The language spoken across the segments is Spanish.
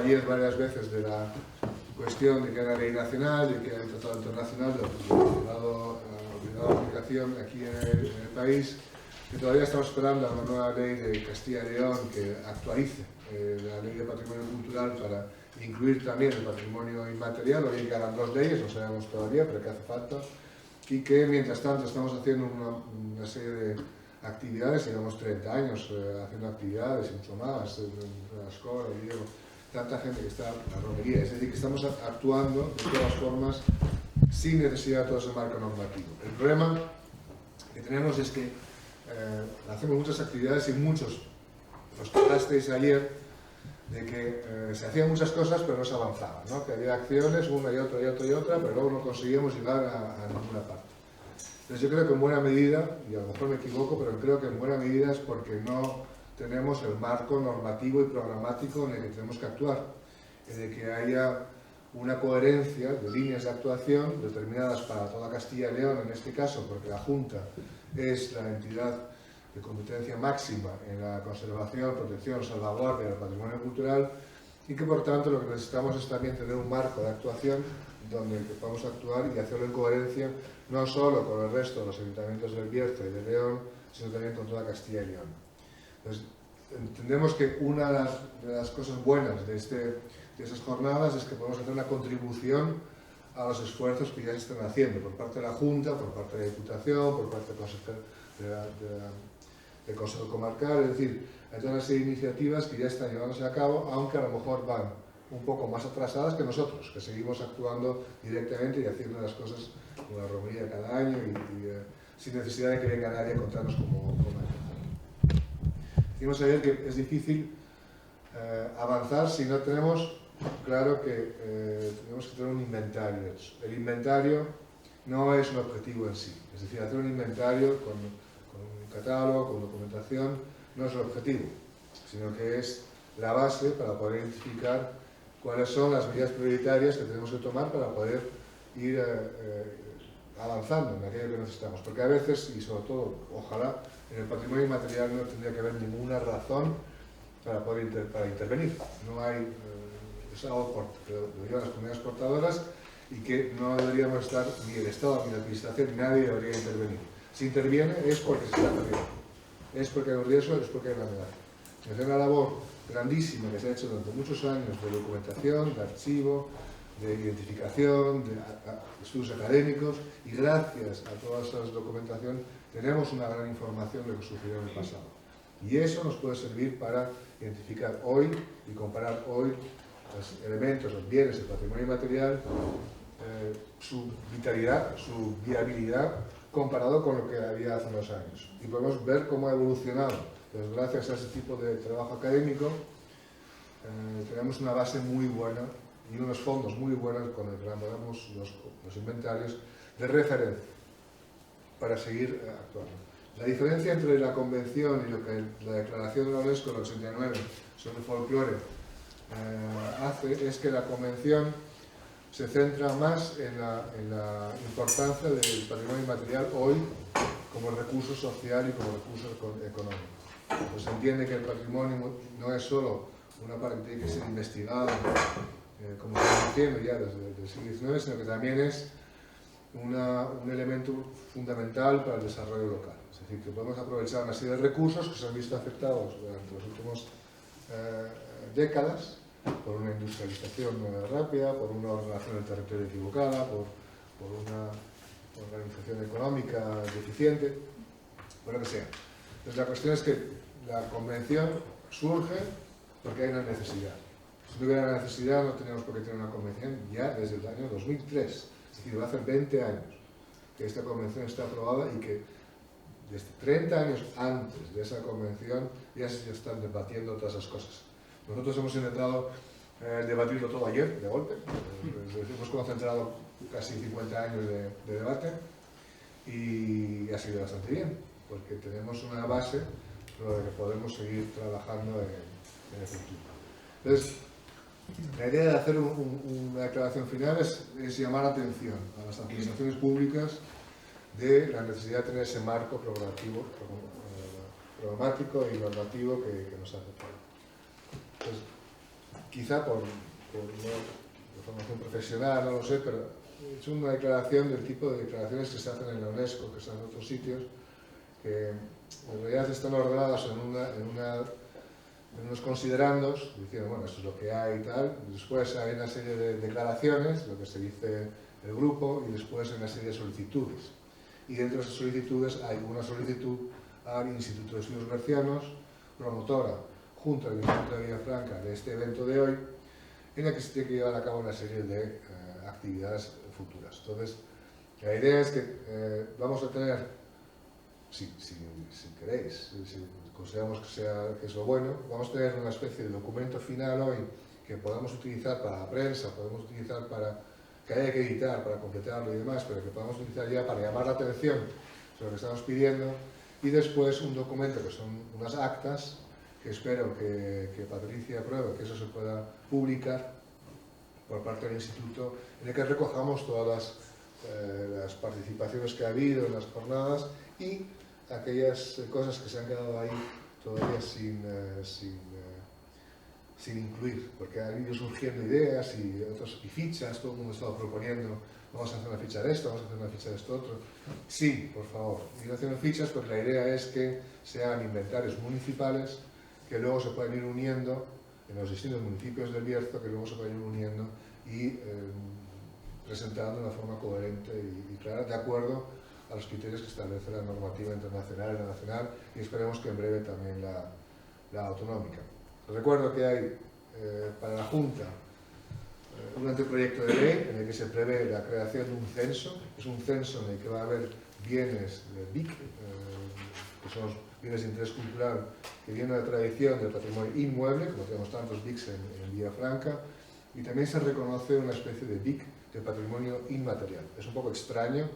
ayer varias veces de la cuestión de que hay una ley nacional, de que hay un tratado internacional de obligado aplicación aquí en el país, que todavía estamos esperando a una nueva ley de Castilla y León que actualice la ley de patrimonio cultural para incluir también el patrimonio inmaterial. Hoy quedan 2 leyes, no sabemos todavía, pero que hace falta, y que mientras tanto estamos haciendo una serie de actividades, llevamos 30 años haciendo actividades y mucho más, en la escuela, tanta gente que está en la romería, es decir, que estamos actuando de todas formas sin necesidad de todo ese marco normativo. El problema que tenemos es que hacemos muchas actividades y muchos, los contasteis ayer, de que se hacían muchas cosas pero no se avanzaba, ¿no? Que había acciones, una y otra y otra y otra, pero luego no conseguíamos llegar a ninguna parte. Entonces yo creo que en buena medida, y a lo mejor me equivoco, pero creo que en buena medida es porque no tenemos el marco normativo y programático en el que tenemos que actuar, en el que haya una coherencia de líneas de actuación determinadas para toda Castilla y León, en este caso, porque la Junta es la entidad de competencia máxima en la conservación, protección, salvaguardia del patrimonio cultural, y que por tanto lo que necesitamos es también tener un marco de actuación donde podamos actuar y hacerlo en coherencia no solo con el resto de los ayuntamientos del Bierzo y de León, sino también con toda Castilla y León. Entonces, entendemos que una de las cosas buenas de esas jornadas es que podemos hacer una contribución a los esfuerzos que ya se están haciendo por parte de la Junta, por parte de la Diputación, por parte del Consejo Comarcal, es decir, hay toda una serie de iniciativas que ya están llevándose a cabo, aunque a lo mejor van un poco más atrasadas que nosotros, que seguimos actuando directamente y haciendo las cosas con la romería cada año y sin necesidad de que venga nadie a contarnos cómo hay que hacerlo. Decimos ayer que es difícil avanzar si no tenemos claro que tenemos que tener un inventario hecho. El inventario no es un objetivo en sí, es decir, hacer un inventario con un catálogo, con documentación, no es el objetivo, sino que es la base para poder identificar cuáles son las medidas prioritarias que tenemos que tomar para poder ir avanzando en aquello que necesitamos. Porque a veces, y sobre todo, ojalá, en el patrimonio inmaterial no tendría que haber ninguna razón para poder intervenir. No hay, es algo que lo llevan las comunidades portadoras y que no deberíamos estar, ni el Estado, ni la Administración, ni nadie debería intervenir. Si interviene es porque se está perdiendo, es porque hay un riesgo, es porque hay una amenaza. Es una labor grandísima que se ha hecho durante muchos años de documentación, de archivo, de identificación, de estudios académicos, y gracias a toda esa documentación tenemos una gran información de lo que sucedió en el pasado. Y eso nos puede servir para identificar hoy y comparar hoy los elementos, los bienes, el patrimonio inmaterial, su vitalidad, su viabilidad, comparado con lo que había hace unos años. Y podemos ver cómo ha evolucionado. Pues gracias a ese tipo de trabajo académico tenemos una base muy buena y unos fondos muy buenos con el que elaboramos los inventarios de referencia para seguir actuando. La diferencia entre la Convención y lo que la Declaración de la UNESCO del 89 sobre el folclore hace es que la Convención se centra más en la importancia del patrimonio inmaterial hoy como recurso social y como recurso económico. Pues se entiende que el patrimonio no es solo una parte que tiene que ser investigada, como se está diciendo ya desde el siglo XIX, sino que también es un elemento fundamental para el desarrollo local. Es decir, que podemos aprovechar una serie de recursos que se han visto afectados durante las últimas décadas por una industrialización rápida, por una ordenación del territorio equivocada, por una organización económica deficiente, por lo que sea. Entonces la cuestión es que la convención surge porque hay una necesidad. Si no hubiera necesidad no teníamos por qué tener una convención ya desde el año 2003. Es decir, va a hacer 20 años que esta convención está aprobada y que desde 30 años antes de esa convención ya se están debatiendo todas esas cosas. Nosotros hemos intentado debatirlo todo ayer, de golpe. Hemos concentrado casi 50 años de debate y ha sido bastante bien, porque tenemos una base sobre la que podemos seguir trabajando en el futuro. Entonces, la idea de hacer una declaración final es llamar la atención a las administraciones públicas de la necesidad de tener ese marco programático y normativo que nos hace falta. Entonces, quizá por de formación profesional, no lo sé, pero he hecho una declaración del tipo de declaraciones que se hacen en la UNESCO, que están en otros sitios, que en realidad están ordenadas en unos considerandos, diciendo, bueno, esto es lo que hay y tal. Después hay una serie de declaraciones, lo que se dice el grupo, y después hay una serie de solicitudes. Y dentro de esas solicitudes hay una solicitud al Instituto de Estudios Bercianos, promotora, junto al Instituto de Villafranca, de este evento de hoy, en la que se tiene que llevar a cabo una serie de actividades futuras. Entonces, la idea es que vamos a tener, si queréis, si consideramos que es lo bueno, vamos a tener una especie de documento final hoy que podamos utilizar para la prensa, podemos utilizar para que haya que editar, para completarlo y demás, pero que podamos utilizar ya para llamar la atención sobre lo que estamos pidiendo, y después un documento que son unas actas que espero que Patricia apruebe, que eso se pueda publicar por parte del Instituto, en el que recojamos todas las participaciones que ha habido en las jornadas y aquellas cosas que se han quedado ahí todavía sin incluir, porque han ido surgiendo ideas y fichas, todo el mundo ha estado proponiendo, vamos a hacer una ficha de esto, vamos a hacer una ficha de esto otro. Sí, por favor, ir haciendo fichas, porque la idea es que sean inventarios municipales que luego se pueden ir uniendo en los distintos municipios del Bierzo, que luego se pueden ir uniendo y presentando de una forma coherente y clara, de acuerdo a los criterios que establece la normativa internacional y la nacional, y esperemos que en breve también la autonómica. Os recuerdo que hay para la Junta un anteproyecto de ley en el que se prevé la creación de un censo. Es un censo en el que va a haber bienes de BIC, que son los bienes de interés cultural que vienen de la tradición del patrimonio inmueble, como tenemos tantos BICs en Villafranca, y también se reconoce una especie de BIC de patrimonio inmaterial. Es un poco extraño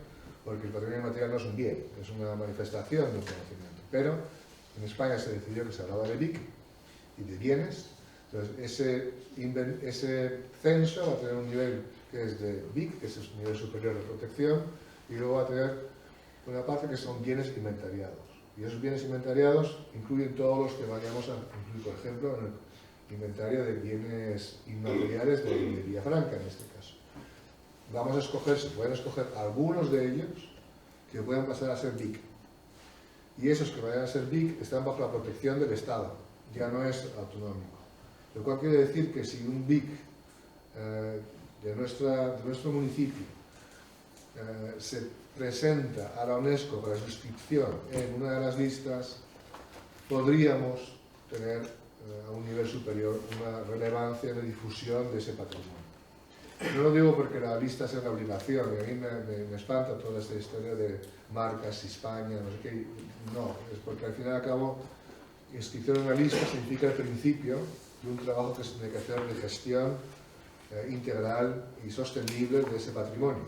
porque el patrimonio inmaterial no es un bien, es una manifestación de un conocimiento, pero en España se decidió que se hablaba de BIC y de bienes. Entonces ese censo va a tener un nivel que es de BIC, que es un nivel superior de protección, y luego va a tener una parte que son bienes inventariados. Y esos bienes inventariados incluyen todos los que vayamos a incluir, por ejemplo, en el inventario de bienes inmateriales de Villafranca, en este caso. Vamos a escoger, se pueden escoger algunos de ellos que puedan pasar a ser BIC. Y esos que vayan a ser BIC están bajo la protección del Estado, ya no es autonómico. Lo cual quiere decir que si un BIC de nuestro municipio se presenta a la UNESCO para su inscripción en una de las listas, podríamos tener a un nivel superior una relevancia de difusión de ese patrimonio. No lo digo porque la lista sea una obligación, y a mí me espanta toda esta historia de marcas, España, no sé qué. No, es porque al fin y al cabo inscripción en una lista significa el principio de un trabajo que se tiene que hacer de gestión integral y sostenible de ese patrimonio.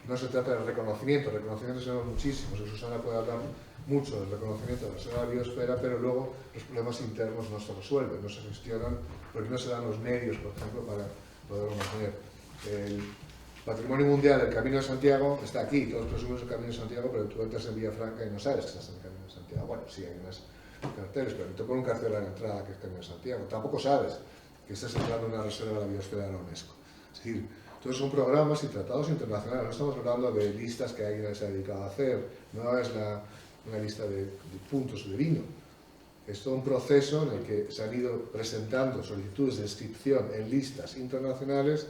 No se trata de reconocimientos son muchísimos, y Susana puede hablar mucho del reconocimiento de la zona de la biosfera, pero luego los problemas internos no se resuelven, no se gestionan, porque no se dan los medios, por ejemplo, para poderlo mantener. El patrimonio mundial del Camino de Santiago está aquí, todos presumimos el Camino de Santiago, pero tú entras en Villafranca y no sabes que estás en el Camino de Santiago. Bueno, sí, hay unos carteles, pero te ponen un cartel a la entrada que es Camino de Santiago. Tampoco sabes que estás entrando en una reserva de la biosfera de la UNESCO. Es decir, todos son programas y tratados internacionales, no estamos hablando de listas que alguien se ha dedicado a hacer, no es una lista de puntos de vino. Es todo un proceso en el que se han ido presentando solicitudes de inscripción en listas internacionales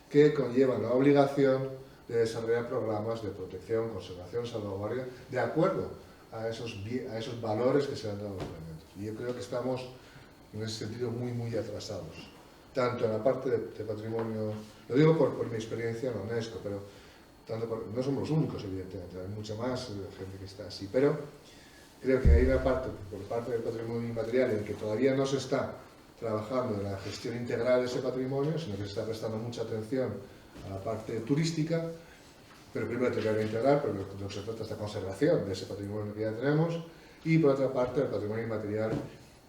que conllevan la obligación de desarrollar programas de protección, conservación, salvaguardia, de acuerdo a esos valores que se han dado los elementos. Y yo creo que estamos en ese sentido muy atrasados, tanto en la parte de patrimonio, lo digo por mi experiencia en la UNESCO, pero no somos los únicos, evidentemente, hay mucha más gente que está así, pero creo que hay una parte, por parte del patrimonio inmaterial, en que todavía no se está trabajando en la gestión integral de ese patrimonio, sino que se está prestando mucha atención a la parte turística, pero primero tendría que integrar, pero lo que se trata es la conservación de ese patrimonio que ya tenemos, y por otra parte el patrimonio inmaterial,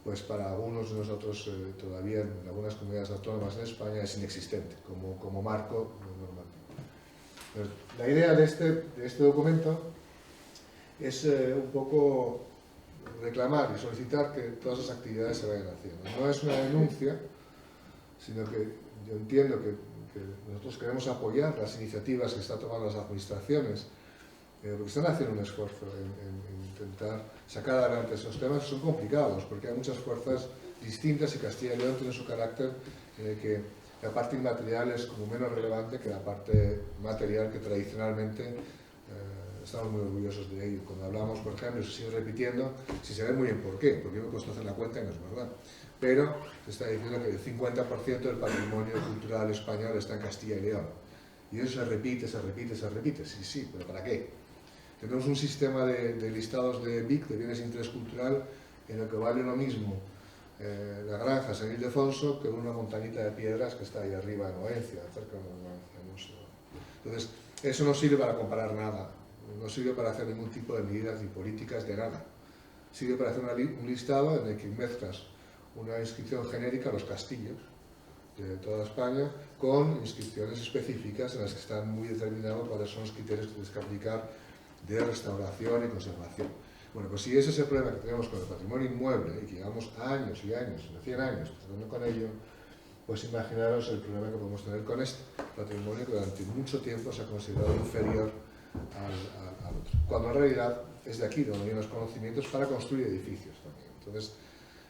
pues para algunos de nosotros todavía en algunas comunidades autónomas en España es inexistente como marco normativo. Pues, la idea de este documento es un poco reclamar y solicitar que todas esas actividades se vayan haciendo. No es una denuncia, sino que yo entiendo que nosotros queremos apoyar las iniciativas que están tomando las administraciones, porque están haciendo un esfuerzo en intentar sacar adelante esos temas que son complicados, porque hay muchas fuerzas distintas y Castilla y León tiene su carácter en el que la parte inmaterial es como menos relevante que la parte material que tradicionalmente estamos muy orgullosos de ello. Cuando hablamos, por ejemplo, se sigue repitiendo, si se ve muy bien por qué, porque yo me he puesto a hacer la cuenta y no es verdad, pero se está diciendo que el 50% del patrimonio cultural español está en Castilla y León. Y eso se repite, sí, pero ¿para qué? Tenemos un sistema de listados de BIC, de bienes de interés cultural, en el que vale lo mismo la granja San Ildefonso que una montañita de piedras que está ahí arriba en Oencia, cerca de museo. Entonces, eso no sirve para comparar nada, no sirve para hacer ningún tipo de medidas ni políticas de nada. Sirve para hacer un listado en el que mezclas una inscripción genérica a los castillos de toda España con inscripciones específicas en las que están muy determinados cuáles son los criterios que tienes que aplicar de restauración y conservación. Bueno, pues si ese es el problema que tenemos con el patrimonio inmueble y que llevamos años y años, 100 años, tratando con ello, pues imaginaros el problema que podemos tener con este patrimonio que durante mucho tiempo se ha considerado inferior al otro. Cuando en realidad es de aquí donde vienen los conocimientos para construir edificios también. Entonces,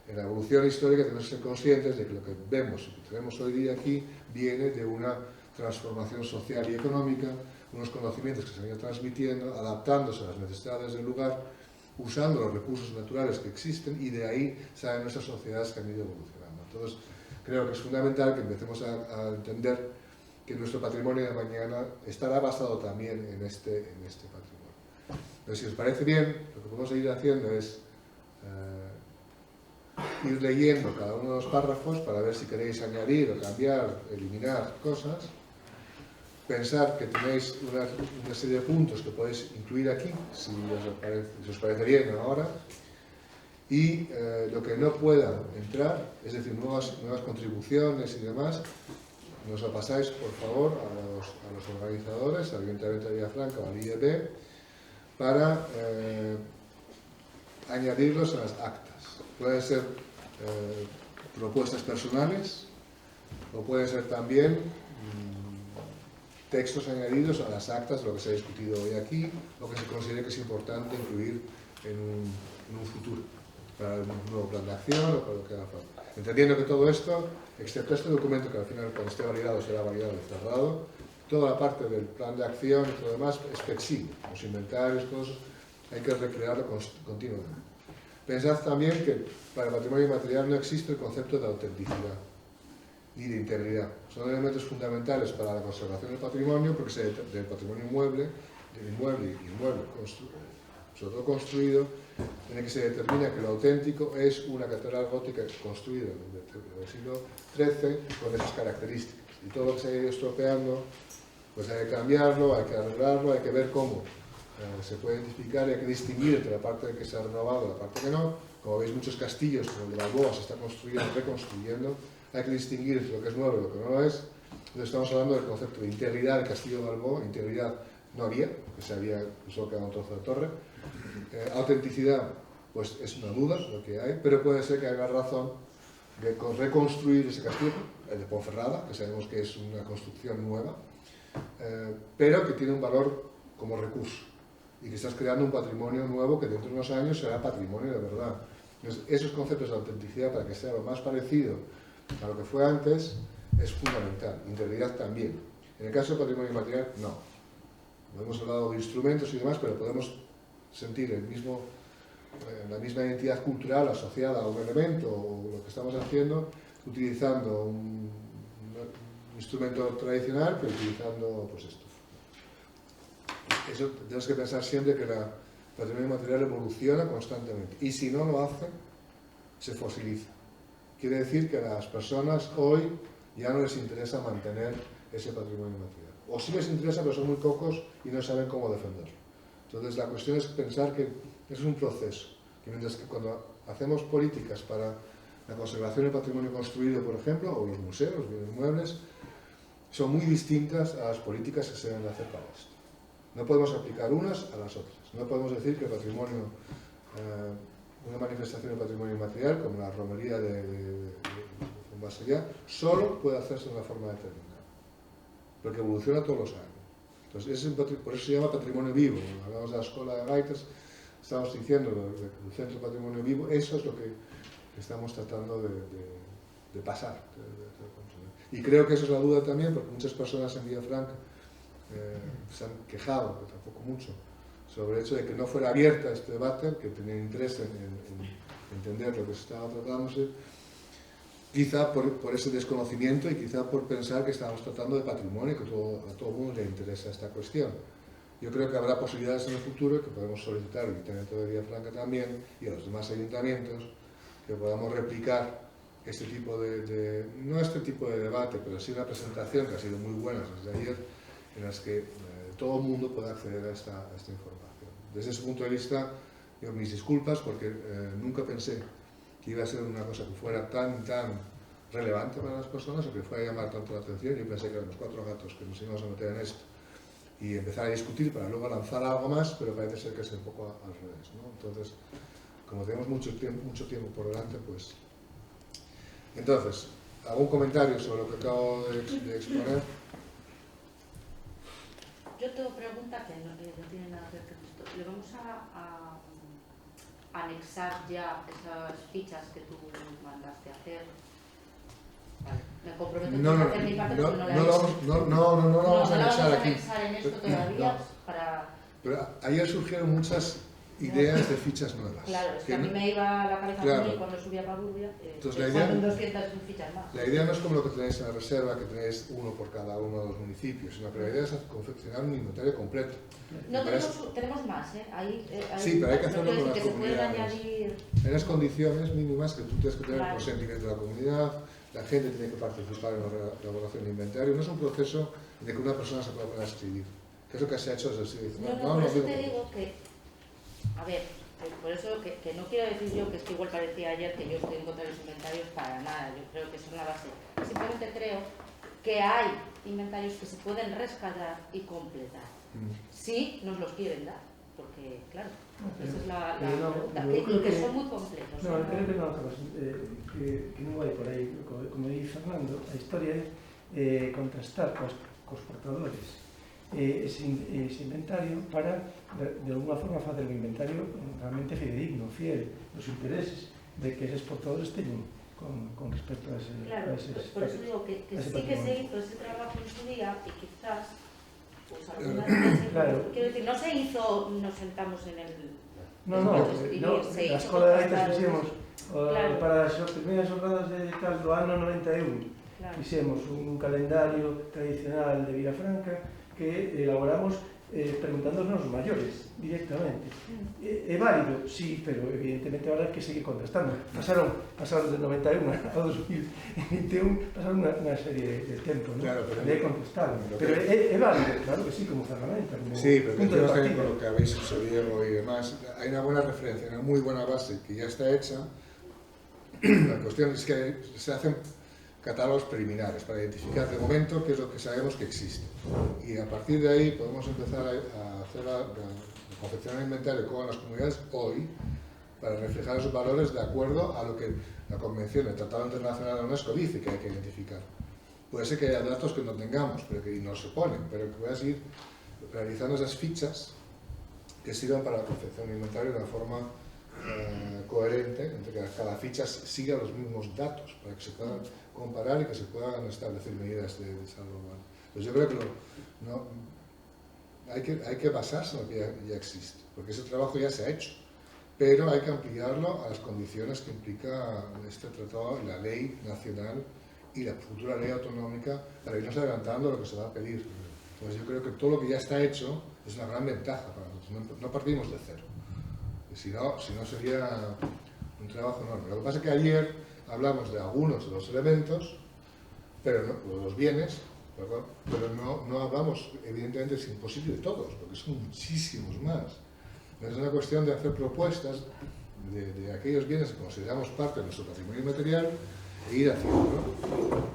en la evolución histórica tenemos que ser conscientes de que lo que vemos y que tenemos hoy día aquí viene de una transformación social y económica, unos conocimientos que se han ido transmitiendo, adaptándose a las necesidades del lugar, usando los recursos naturales que existen, y de ahí salen nuestras sociedades que han ido evolucionando. Entonces, creo que es fundamental que empecemos a entender que nuestro patrimonio de mañana estará basado también en este patrimonio. Entonces, si os parece bien, lo que podemos ir haciendo es ir leyendo cada uno de los párrafos para ver si queréis añadir o cambiar, eliminar cosas. Pensar que tenéis una serie de puntos que podéis incluir aquí, si os parece bien ahora, y lo que no pueda entrar, es decir, nuevas contribuciones y demás, nos lo pasáis, por favor, a los organizadores, al Ayuntamiento de Villafranca o al IEB, para añadirlos a las actas. Pueden ser propuestas personales, o pueden ser también textos añadidos a las actas de lo que se ha discutido hoy aquí, o que se considere que es importante incluir en un futuro, para un nuevo plan de acción o para lo que haga falta. Entendiendo que todo esto, excepto este documento que al final cuando esté validado será validado y cerrado, toda la parte del plan de acción y todo lo demás es flexible, los inventarios, cosas, hay que recrearlo continuamente. Pensad también que para el patrimonio inmaterial no existe el concepto de autenticidad y de integridad. Son elementos fundamentales para la conservación del patrimonio, porque del patrimonio inmueble, sobre todo construido, en el que se determina que lo auténtico es una catedral gótica construida en el siglo XIII con esas características. Y todo lo que se ha ido estropeando, pues hay que cambiarlo, hay que arreglarlo, hay que ver cómo se puede identificar y hay que distinguir entre la parte que se ha renovado y la parte que no. Como veis, muchos castillos, como el de Balboa, se está construyendo, reconstruyendo. Hay que distinguir entre lo que es nuevo y lo que no lo es. Entonces estamos hablando del concepto de integridad del castillo de Balboa. Integridad no había, porque se había solo quedado un trozo de torre. Autenticidad, pues es una duda lo que hay, pero puede ser que haya razón de reconstruir ese castillo, el de Ponferrada, que sabemos que es una construcción nueva, pero que tiene un valor como recurso y que estás creando un patrimonio nuevo que dentro de unos años será patrimonio de verdad. Entonces, esos conceptos de autenticidad, para que sea lo más parecido a lo que fue antes, es fundamental. Integridad también. En el caso del patrimonio inmaterial, no. No hemos hablado de instrumentos y demás, pero podemos sentir la misma identidad cultural asociada a un elemento o lo que estamos haciendo, utilizando un instrumento tradicional, pero utilizando pues esto. Eso tenemos que pensar siempre que el patrimonio material evoluciona constantemente, y si no lo hace, se fosiliza. Quiere decir que a las personas hoy ya no les interesa mantener ese patrimonio material. O sí les interesa, pero son muy pocos y no saben cómo defenderlo. Entonces la cuestión es pensar que es un proceso, que mientras que cuando hacemos políticas para la conservación del patrimonio construido, por ejemplo, o los museos, los bienes muebles, son muy distintas a las políticas que se deben hacer para esto. No podemos aplicar unas a las otras. No podemos decir que el patrimonio, una manifestación del patrimonio inmaterial, como la romería de más allá, solo puede hacerse de una forma determinada, porque evoluciona todos los años. Entonces, por eso se llama patrimonio vivo. Cuando hablamos de la escuela de gaitas, estamos diciendo del Centro Patrimonio Vivo, eso es lo que estamos tratando de pasar. Y creo que eso es la duda también, porque muchas personas en Villafranca se han quejado, pero tampoco mucho, sobre el hecho de que no fuera abierta este debate, que tenían interés en entender lo que se estaba tratándose, quizá por ese desconocimiento y quizá por pensar que estábamos tratando de patrimonio y que a todo el mundo le interesa esta cuestión. Yo creo que habrá posibilidades en el futuro que podemos solicitar al Ayuntamiento de Villafranca también y a los demás ayuntamientos que podamos replicar este tipo no este tipo de debate, pero sí una presentación que ha sido muy buena desde ayer, en las que todo el mundo pueda acceder a esta información. Desde ese punto de vista, yo mis disculpas porque nunca pensé que iba a ser una cosa que fuera tan relevante para las personas o que fuera a llamar tanto la atención. Yo pensé que éramos 4 gatos que nos íbamos a meter en esto y empezar a discutir para luego lanzar algo más, pero parece ser que es un poco al revés, ¿no? Entonces, como tenemos mucho tiempo por delante, pues... Entonces, ¿algún comentario sobre lo que acabo de exponer? Yo tengo pregunta que no tiene nada que ver con esto. ¿Le vamos a anexar ya esas fichas que tú mandaste a hacer? Vale, me comprometo a hacer mi parte porque no la vamos a anexar aquí. En esto todavía para... Pero ayer surgieron muchas ideas de fichas nuevas. Claro, es que a mí me iba a la cabeza claro. Cuando subía para Burbia, son 200 fichas más. La idea no es como lo que tenéis en la reserva, que tenéis uno por cada uno de los municipios, sino que la idea es confeccionar un inventario completo. No, tenemos más, ¿eh? Sí, pero hay que hacerlo con las que comunidades. En las condiciones mínimas que tú tienes que tener el consentimiento de la comunidad, la gente tiene que participar en la elaboración del inventario, no es un proceso de que una persona se pueda poner a escribir, que es lo que se ha hecho desde el siglo XIX. Por eso te digo que, a ver, por eso que no quiero decir yo que es que igual parecía ayer que yo estoy en contra de los inventarios para nada, yo creo que eso es la base. Simplemente creo que hay inventarios que se pueden rescatar y completar, si nos los quieren dar, porque claro, esa es la que son muy completos. No, creo que no, que non vai por aí, como di Fernando, a historia é contrastar cos portadores ese inventario para, de alguna forma, facer un inventario realmente fidedigno, fiel, dos intereses de que eses portadores teñen con respecto a ese... Claro, por eso digo que sí que se hizo ese trabajo en su día y quizás, pues algunas veces, quiero decir, no se hizo, nos sentamos en el... No, la escola de gaitas fixemos para as primeiras jornadas de tal do ano 91, fixemos un calendario tradicional de Villafranca que elaboramos preguntándonos os maiores directamente. É válido? Sí, pero evidentemente ahora hai que seguir contrastando. Pasaron de 91 a 2021, pasaron unha serie de tempo, ¿no? Claro, pero é contestable. Pero é válido, claro que sí, como ferramenta. Sí, pero tenemos también con lo que habéis sucedido y demás. Hay una buena referencia, una muy buena base que ya está hecha. La cuestión es que se hacen catálogos preliminares para identificar de momento qué es lo que sabemos que existe, y a partir de ahí podemos empezar a hacer a confeccionar un inventario con las comunidades hoy para reflejar esos valores de acuerdo a lo que la Convención del Tratado Internacional de la UNESCO dice que hay que identificar. Puede ser que haya datos que no tengamos, pero que no se ponen, pero que puedas ir realizando esas fichas que sirvan para la confección de un inventario de una forma coherente, entre que cada ficha siga los mismos datos para que se puedan comparar y que se puedan establecer medidas de salvaguardia. Pues yo creo que hay que basarse en lo que ya existe, porque ese trabajo ya se ha hecho, pero hay que ampliarlo a las condiciones que implica este tratado, la ley nacional y la futura ley autonómica, para irnos adelantando lo que se va a pedir. Entonces yo creo que todo lo que ya está hecho es una gran ventaja para nosotros, no partimos de cero. Si no sería un trabajo enorme. Lo que pasa es que ayer hablamos de algunos de los elementos, pero no, de los bienes, perdón, pero no hablamos, evidentemente es imposible de todos, porque son muchísimos más. Es una cuestión de hacer propuestas de aquellos bienes que consideramos parte de nuestro patrimonio material e ir haciendo.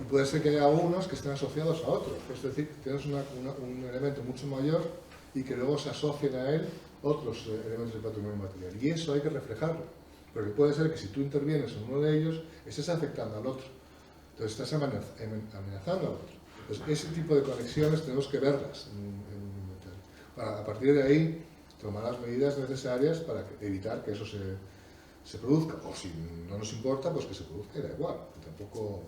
Y puede ser que haya algunos que estén asociados a otros, es decir, que tienes un elemento mucho mayor y que luego se asocien a él otros elementos del patrimonio material. Y eso hay que reflejarlo, porque puede ser que si tú intervienes en uno de ellos, estés afectando al otro. Entonces estás amenazando al otro. Entonces ese tipo de conexiones tenemos que verlas. A partir de ahí tomar las medidas necesarias para evitar que eso se produzca. O si no nos importa, pues que se produzca y da igual. Tampoco...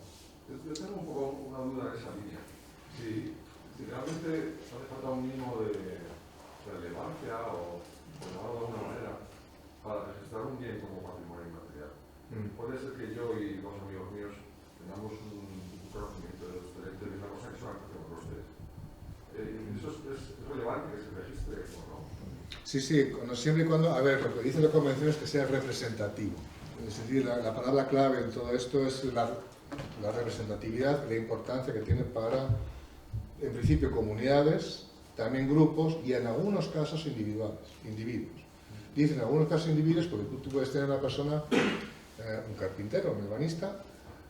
Yo tengo un poco una duda en esa línea. Si realmente hace falta un mínimo de relevancia o llamarlo de alguna manera para registrar un bien como patrimonio inmaterial. Puede ser que yo y dos amigos míos tengamos un conocimiento excelente de una cosa que solamente hacemos los tres. ¿Eso es relevante que se registre o no? Sí, siempre y cuando, a ver, lo que dice la convención es que sea representativo. Es decir, la palabra clave en todo esto es la representatividad y la importancia que tiene para, en principio, comunidades, también grupos y en algunos casos individuos. Dicen en algunos casos individuos porque tú puedes tener una persona, un carpintero, un ebanista,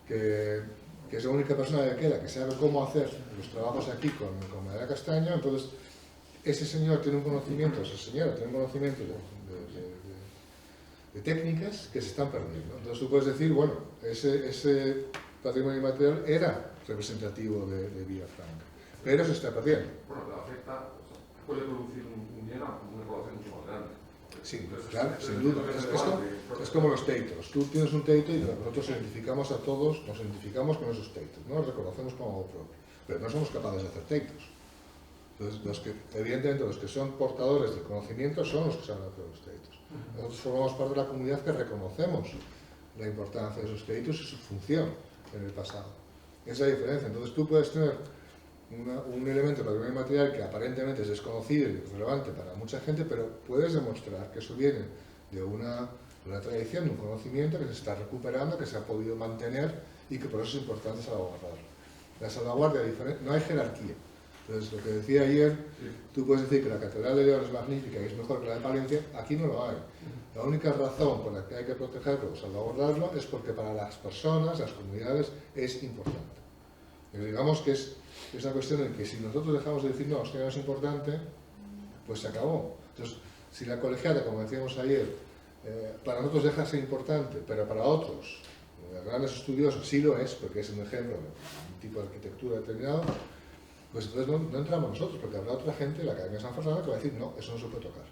que es la única persona que queda que sabe cómo hacer los trabajos aquí con madera castaña. Entonces ese señor tiene un conocimiento, esa señora tiene un conocimiento de técnicas que se están perdiendo. Entonces tú puedes decir, bueno, ese patrimonio inmaterial era representativo de Villafranca, pero se está perdiendo. Bueno, pero afecta, puede producir un bien a una población mucho más grande. Sí, claro, sin duda. Es como los teitos. Tú tienes un teito y nosotros identificamos a todos, nos identificamos con esos teitos, ¿no? Los reconocemos como algo propio, pero no somos capaces de hacer teitos. Entonces, evidentemente, los que son portadores del conocimiento son los que saben hacer los teitos. Nosotros formamos parte de la comunidad que reconocemos la importancia de esos teitos y su función en el pasado. Esa es la diferencia. Entonces, tú puedes tener un elemento de patrimonio inmaterial que aparentemente es desconocido y relevante para mucha gente, pero puedes demostrar que eso viene de una tradición, de un conocimiento que se está recuperando, que se ha podido mantener y que por eso es importante salvaguardarlo. La salvaguardia, no hay jerarquía. Entonces, lo que decía ayer, tú puedes decir que la Catedral de León es magnífica y es mejor que la de Palencia, aquí no lo hay. La única razón por la que hay que protegerlo o salvaguardarlo es porque para las personas, las comunidades, es importante. Y digamos que es una cuestión en que si nosotros dejamos de decir no, esto no es importante, pues se acabó. Entonces, si la colegiata, como decíamos ayer, para nosotros deja de ser importante, pero para otros, grandes estudiosos, sí lo es, porque es un ejemplo de un tipo de arquitectura determinado, pues entonces no entramos nosotros, porque habrá otra gente, la Academia de San Fernando, que va a decir no, eso no se puede tocar.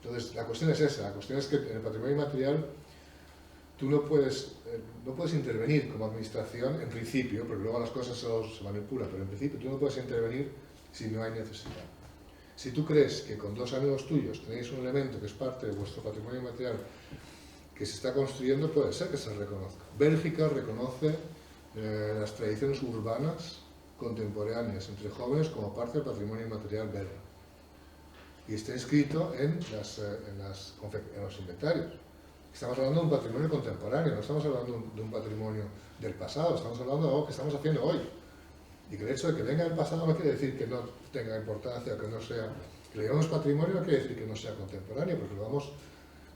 Entonces, la cuestión es esa, la cuestión es que en el patrimonio inmaterial tú no puedes intervenir como administración, en principio, porque luego las cosas se manipulan, pero en principio tú no puedes intervenir si no hay necesidad. Si tú crees que con dos amigos tuyos tenéis un elemento que es parte de vuestro patrimonio inmaterial que se está construyendo, puede ser que se reconozca. Bélgica reconoce las tradiciones urbanas contemporáneas entre jóvenes como parte del patrimonio inmaterial belga. Y está inscrito en los inventarios. Estamos hablando de un patrimonio contemporáneo, no estamos hablando de un patrimonio del pasado, estamos hablando de algo que estamos haciendo hoy. Y que el hecho de que venga del pasado no quiere decir que no tenga importancia o que no sea... Que le llamamos patrimonio no quiere decir que no sea contemporáneo, porque lo vamos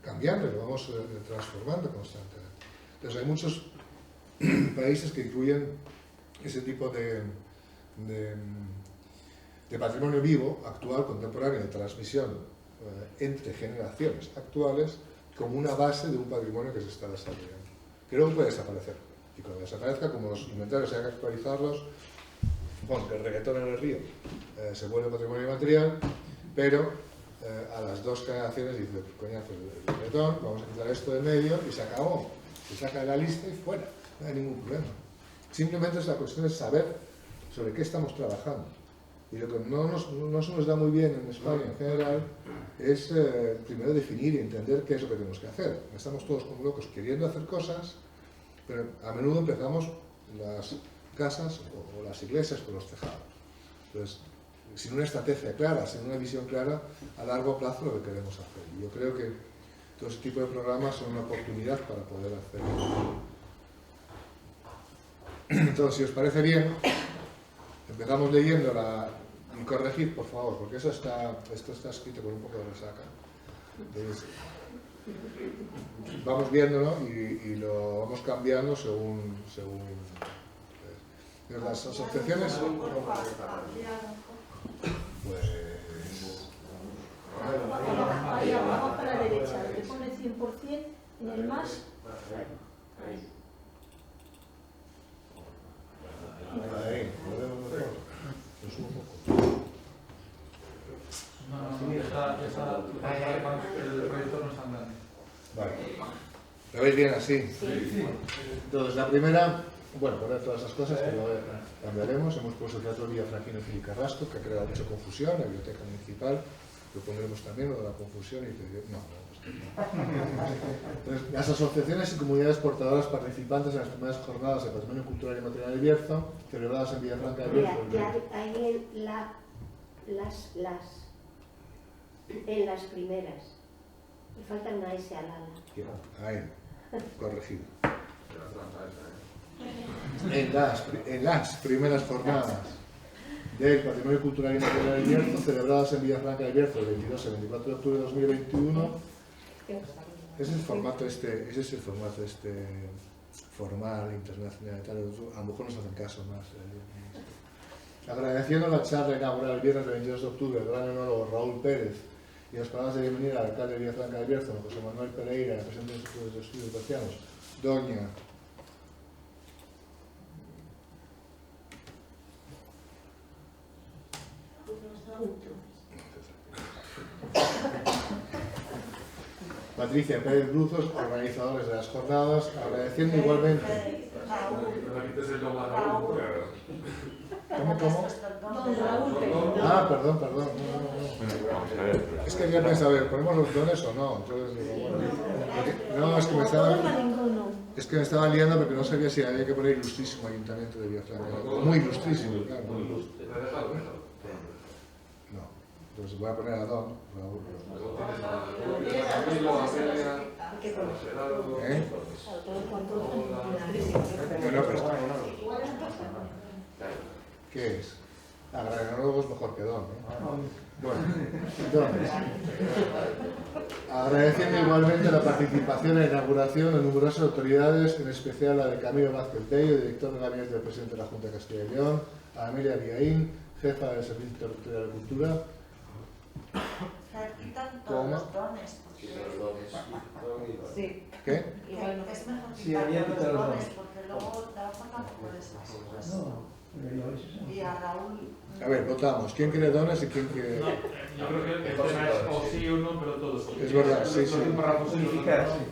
cambiando, lo vamos transformando constantemente. Entonces hay muchos países que incluyen ese tipo de patrimonio vivo, actual, contemporáneo, de transmisión entre generaciones actuales, como una base de un patrimonio que se está desarrollando. Que luego puede desaparecer. Y cuando desaparezca, como los inventarios hay que actualizarlos, bueno, que el reggaetón en el río se vuelve patrimonio inmaterial, pero a las dos generaciones dice, coñazo, el reggaetón, vamos a quitar esto de medio y se acabó. Se saca de la lista y fuera, no hay ningún problema. Simplemente la cuestión es saber sobre qué estamos trabajando. Y lo que no se nos da muy bien en España en general es primero definir y entender qué es lo que tenemos que hacer. Estamos todos como locos queriendo hacer cosas, pero a menudo empezamos las casas o las iglesias por los tejados. Entonces, sin una estrategia clara, sin una visión clara, a largo plazo lo que queremos hacer. Y yo creo que todo ese tipo de programas son una oportunidad para poder hacerlo. Entonces, si os parece bien, empezamos leyendo y corregid, por favor, porque esto está escrito con un poco de resaca. Entonces, vamos viéndolo y lo vamos cambiando según las asociaciones. Pues... Ahí abajo para la derecha, donde pone 100% en el más. el proyecto no está andando. Vale. ¿Lo veis bien así? Sí. Entonces, la primera, bueno, poner todas esas cosas que luego cambiaremos. Hemos puesto el Teatro Villafranquino Fili Carrasco, que ha creado mucha confusión, la Biblioteca Municipal. Lo pondremos también, lo de la confusión y no. Entonces, las asociaciones y comunidades portadoras participantes en las primeras jornadas de Patrimonio Cultural y Material de Bierzo, celebradas en Villafranca de Bierzo. Mira, que ahí en las primeras. Me falta una S al ala. Ahí, corregido. Era trampa esa, ¿eh? En las primeras jornadas del Patrimonio Cultural y Material de Bierzo, celebradas en Villafranca de Bierzo el 22 y 24 de octubre de 2021. Ese es el formato formal, internacional y tal. A lo mejor nos hacen caso más. Agradeciendo la charla inaugural el viernes 22 de octubre del gran enólogo Raúl Pérez y las palabras de bienvenida al alcalde de Villafranca de Bierzo, José Manuel Pereira, presidente de los Estudios Bercianos, doña Patricia Pérez Bruzos, organizadores de las jornadas, agradeciendo igualmente. Repites el nombre de Raúl. ¿Cómo? Don Raúl. Ah, perdón. No. Es que había pensado, a ver, ¿ponemos los dones o no? Entonces digo, bueno. No, es que me estaba liando porque no sabía si había que poner ilustrísimo Ayuntamiento de Villafranca. Muy ilustrísimo, claro. No. Entonces voy a poner a Don Raúl. ¿Eh? No, pero ¿qué es? Agradecemos es mejor que Don, ¿no? Bueno, entonces, agradeciendo igualmente la participación e inauguración de numerosas autoridades, en especial la de Camilo Vázquez Bello, director de gabinete del presidente de la Junta de Castilla y León, a Amelia Villaín, jefa del Servicio Territorial de Cultura. Quitan todos los dones. Sí. ¿Qué? Es mejor Sí, quitar había todos quitado los los dones, dones. porque luego la forma no puede ser. No, Y a Raúl. A ver, votamos. ¿Quién quiere dones y quién quiere...? No, yo creo que el tema es o sí o no, pero todos. Es verdad, sí. unificar, sí.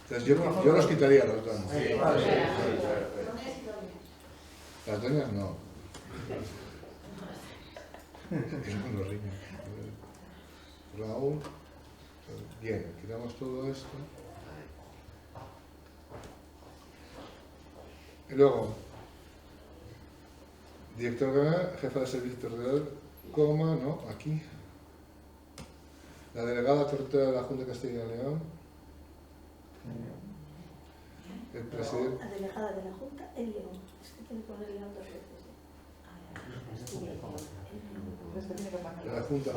Entonces yo los quitaría los dones. Vale. Las doñas no. Es un riño. Raúl. Bien, quitamos todo esto. Y luego, director general, jefa de servicio territorial, coma, no, aquí. La delegada territorial de la Junta de Castilla y León. El presidente. La delegada de la Junta en León. Es que tiene que poner León dos veces. De la Junta.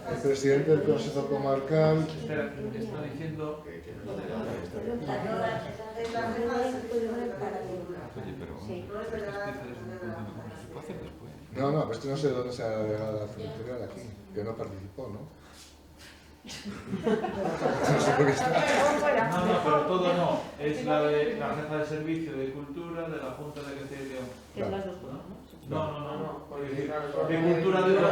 El presidente del Consejo Comarcal. Espera, que está diciendo. No, pero no sé dónde se ha delegado la territorial aquí, que no participó, ¿no? No sé por qué está. No, pero todo no. Es la de la jefa de servicio de cultura de la Junta de Castilla y León. Que es las dos cosas, ¿no? No. De cultura de León.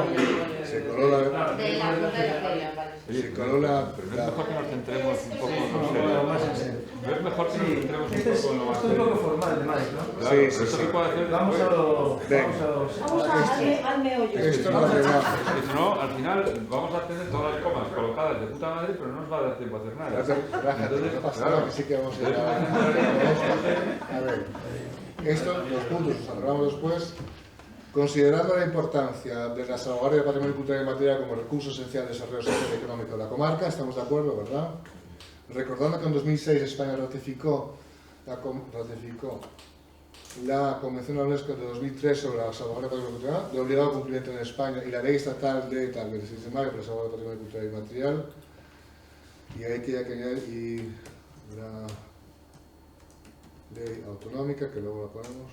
Se coló la... De la Junta de Castilla, vale. Se coló la... Pero no es mejor que nos centremos un poco en lo Sí, serio. más en serio. No es mejor que nos centremos un Este es poco en lo más un poco serio. formal, además, ¿no? Claro, Sí, pero esto se puede hacer Vamos a después. los... Venga. Al meollo. Esto no hace nada. Porque si no, al final vamos a tener todas las comas colocadas de puta madre, pero no nos va a dar tiempo a hacer nada. Rájate, no pasa nada, que sí que vamos a ir a ver, los puntos los hablamos después. Considerando la importancia de la salvaguardia del patrimonio cultural y material como recurso esencial de desarrollo social y económico de la comarca, estamos de acuerdo, ¿verdad? Recordando que en 2006 España ratificó la Convención de la UNESCO de 2003 sobre la salvaguardia del patrimonio cultural, de obligado cumplimiento en España, y la Ley Estatal del 16 de mayo para la salvaguardia del patrimonio cultural y material. Y hay que añadir y la ley autonómica, que luego la ponemos.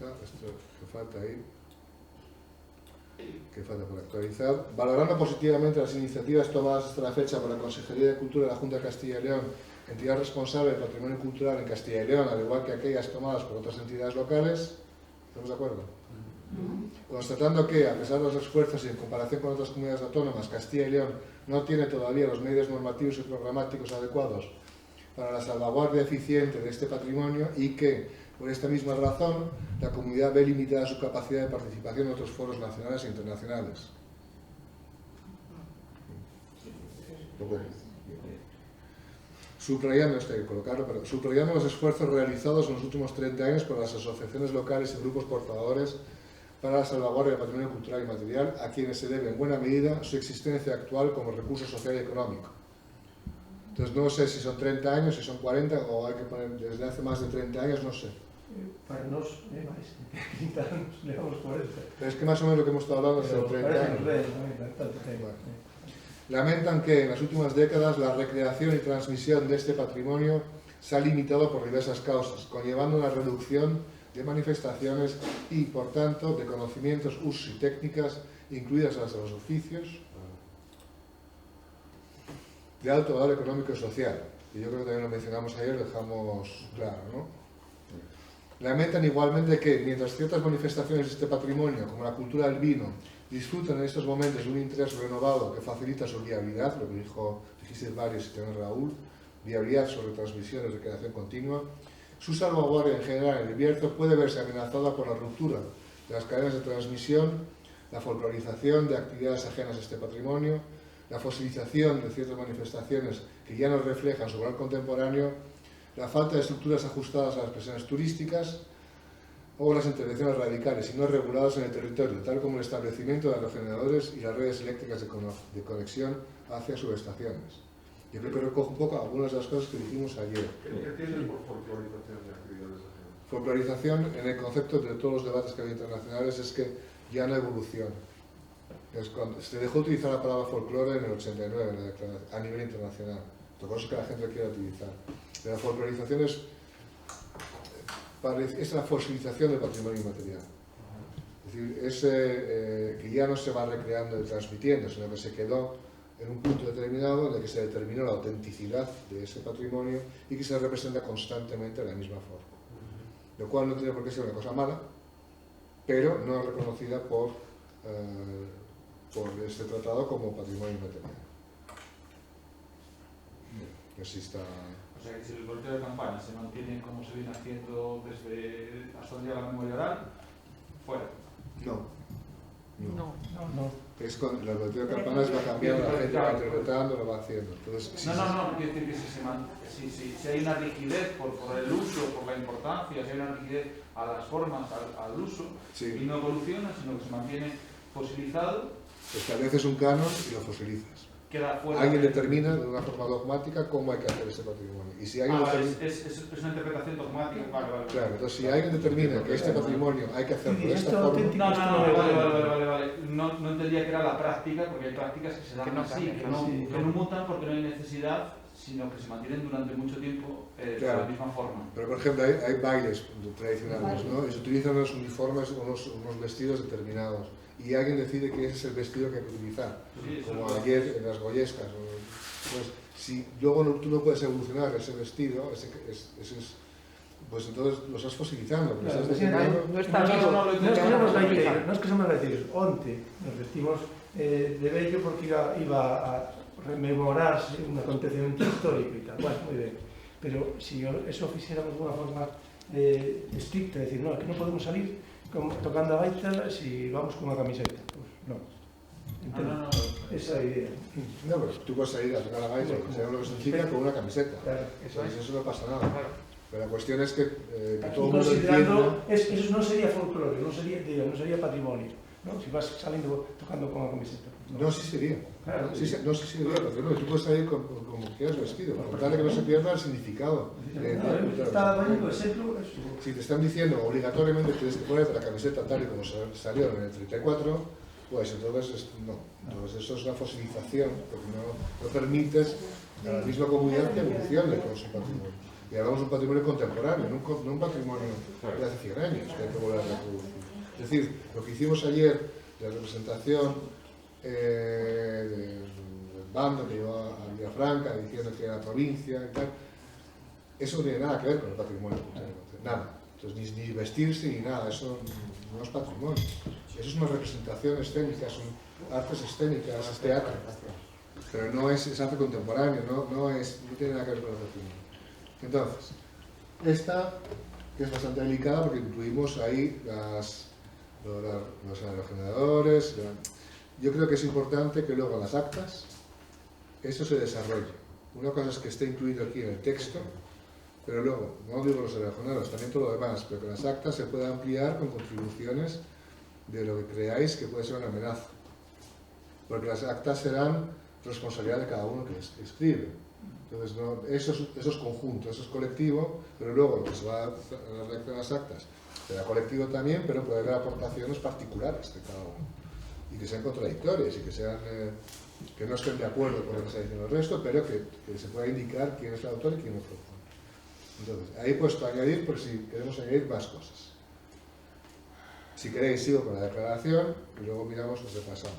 Ya, esto que falta ahí, que falta por actualizar. Valorando positivamente las iniciativas tomadas hasta la fecha por la Consejería de Cultura de la Junta de Castilla y León, entidad responsable del patrimonio cultural en Castilla y León, al igual que aquellas tomadas por otras entidades locales, ¿Estamos de acuerdo? Constatando que, a pesar de los esfuerzos y en comparación con otras comunidades autónomas, Castilla y León no tiene todavía los medios normativos y programáticos adecuados para la salvaguardia eficiente de este patrimonio y que, por esta misma razón, la comunidad ve limitada su capacidad de participación en otros foros nacionales e internacionales. Subrayando los esfuerzos realizados en los últimos 30 años por las asociaciones locales y grupos portadores para la salvaguardia del patrimonio cultural y material, a quienes se debe en buena medida su existencia actual como recurso social y económico. Entonces no sé si son 30 años, si son 40 o hay que poner desde hace más de 30 años, no sé. Para nos, máis, 30 anos, levamos 40. Pero es que más o menos lo que hemos estado hablando es de 30 años. Lamentan que en las últimas décadas la recreación y transmisión de este patrimonio se ha limitado por diversas causas, conllevando una reducción de manifestaciones y, por tanto, de conocimientos, usos y técnicas, incluidas las de los oficios, de alto valor económico y social. Y yo creo que también lo mencionamos ayer, lo dejamos claro, ¿no? Lamentan igualmente que, mientras ciertas manifestaciones de este patrimonio, como la cultura del vino, disfrutan en estos momentos de un interés renovado que facilita su viabilidad, lo que dijiste varios y también Raúl, viabilidad sobre transmisión y recreación continua, su salvaguardia en general en el Bierzo puede verse amenazada por la ruptura de las cadenas de transmisión, la folclorización de actividades ajenas a este patrimonio, la fosilización de ciertas manifestaciones que ya no reflejan su valor contemporáneo, la falta de estructuras ajustadas a las presiones turísticas o las intervenciones radicales y no reguladas en el territorio, tal como el establecimiento de aerogeneradores y las redes eléctricas de conexión hacia subestaciones. Yo creo que recojo un poco algunas de las cosas que dijimos ayer. ¿Qué tiene por folclorización de actividades ajenas? Folclorización, en el concepto de todos los debates que hay internacionales, es que ya no evoluciona. Se dejó utilizar la palabra folclore en el 89 a nivel internacional. Otra cosa es que la gente lo quiera utilizar. Pero la folclorización es la fosilización del patrimonio inmaterial. Es decir, que ya no se va recreando y transmitiendo, sino que se quedó en un punto determinado en el que se determinó la autenticidad de ese patrimonio y que se representa constantemente de la misma forma. Lo cual no tiene por qué ser una cosa mala, pero no es reconocida por este tratado como patrimonio inmaterial. Así está. O sea que si el boleteo de campaña se mantiene como se viene haciendo desde hasta el día de la memoria oral, fuera. No. Es con el boleteo de campanas va cambiando, la gente va interpretando, lo va haciendo. Entonces, no, quiero decir que si hay una rigidez por el uso, por la importancia, si hay una rigidez a las formas, al uso, sí. Y no evoluciona, sino que se mantiene fosilizado. Estableces un canon y lo fosilizas. Queda fuera. Alguien determina de una forma dogmática cómo hay que hacer ese patrimonio. Y si alguien es una interpretación dogmática. Vale. Claro, entonces si alguien determina que este patrimonio hay que hacerlo de esta forma... Vale. No entendía que era la práctica, porque hay prácticas que se dan así, que no mutan porque no hay necesidad, sino que se mantienen durante mucho tiempo de la misma forma. Pero por ejemplo hay bailes tradicionales, ¿no? Y se utilizan unos uniformes, unos vestidos determinados. Y alguien decide que ese es el vestido que hay que utilizar, como ayer en las goyescas. Pues si luego tú no puedes evolucionar ese vestido, pues entonces lo estás fosilizando. Claro, estás determinando... no es que somos vestidos. Onte nos vestimos de bello porque iba a rememorarse un acontecimiento histórico y tal. Bueno, muy bien. Pero si eso hiciéramos de una forma estricta, es decir, no, que no podemos salir tocando a baita si vamos con una camiseta. Pues no. No. Esa es la idea. No, pero tú puedes salir a tocar la baita, lo que significa con una camiseta. Claro, eso no pasa nada. Pero la cuestión es que todo el mundo considerando, eso no sería folclore, no sería patrimonio, ¿no? Si vas saliendo tocando con una camiseta. No, sí sería. Claro, sí sería patrimonio. Tú puedes salir como quieras vestido, por tal de que no se pierda el significado. Si te están diciendo obligatoriamente tienes que ponerte la camiseta tal y como salió en el 34, pues entonces no. Entonces eso es una fosilización, porque no permites a la misma comunidad que evolucione con su patrimonio. Y hablamos de un patrimonio contemporáneo, no un patrimonio de hace 100 años que hay que volver a reproducir. Es decir, lo que hicimos ayer de la representación del bando que llevó a Villafranca diciendo que era provincia y tal, eso no tiene nada que ver con el patrimonio cultural, nada. Entonces, ni vestirse ni nada, eso no es patrimonio. Eso es una representación escénica, son artes escénicas, es teatro. Pero no es arte contemporáneo, no tiene nada que ver con el patrimonio. Entonces, esta, que es bastante delicada porque incluimos ahí los aerogeneradores. Yo creo que es importante que luego en las actas eso se desarrolle. Una cosa es que esté incluido aquí en el texto, pero luego, no digo los aerogeneradores, también todo lo demás, pero que las actas se pueda ampliar con contribuciones de lo que creáis que puede ser una amenaza. Porque las actas serán responsabilidad de cada uno que escribe. Entonces, eso es conjunto, eso es colectivo, pero luego lo que se va a redactar en las actas será colectivo también, pero puede haber aportaciones particulares de cada uno. Y que sean contradictorias y que sean que no estén de acuerdo con lo que está diciendo el resto, pero que se pueda indicar quién es el autor y quién lo propone. Entonces, ahí he puesto añadir por si queremos añadir más cosas. Si queréis, sigo con la declaración y luego miramos y repasamos.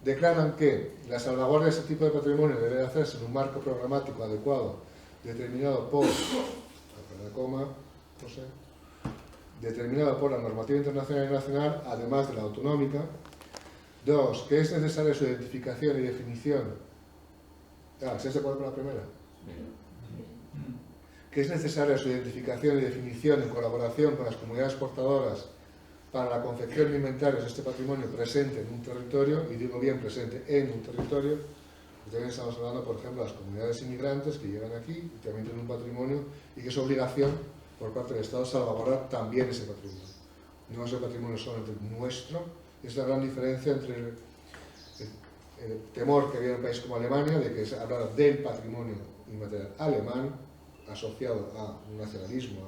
Declaran que la salvaguardia de este tipo de patrimonio debe hacerse en un marco programático adecuado, determinado por la normativa internacional y nacional, además de la autonómica. 2. Que es necesaria su identificación y definición. ¿Se de acuerdo con la primera? Que es necesaria su identificación y definición en colaboración con las comunidades portadoras para la confección de inventarios de este patrimonio presente en un territorio, y digo bien presente en un territorio. También estamos hablando, por ejemplo, de las comunidades inmigrantes que llegan aquí y también tienen un patrimonio y que es obligación por parte del Estado salvaguardar también ese patrimonio. No es el patrimonio solamente nuestro. Es la gran diferencia entre el temor que había en un país como Alemania de que se hablara del patrimonio inmaterial alemán asociado a un nacionalismo,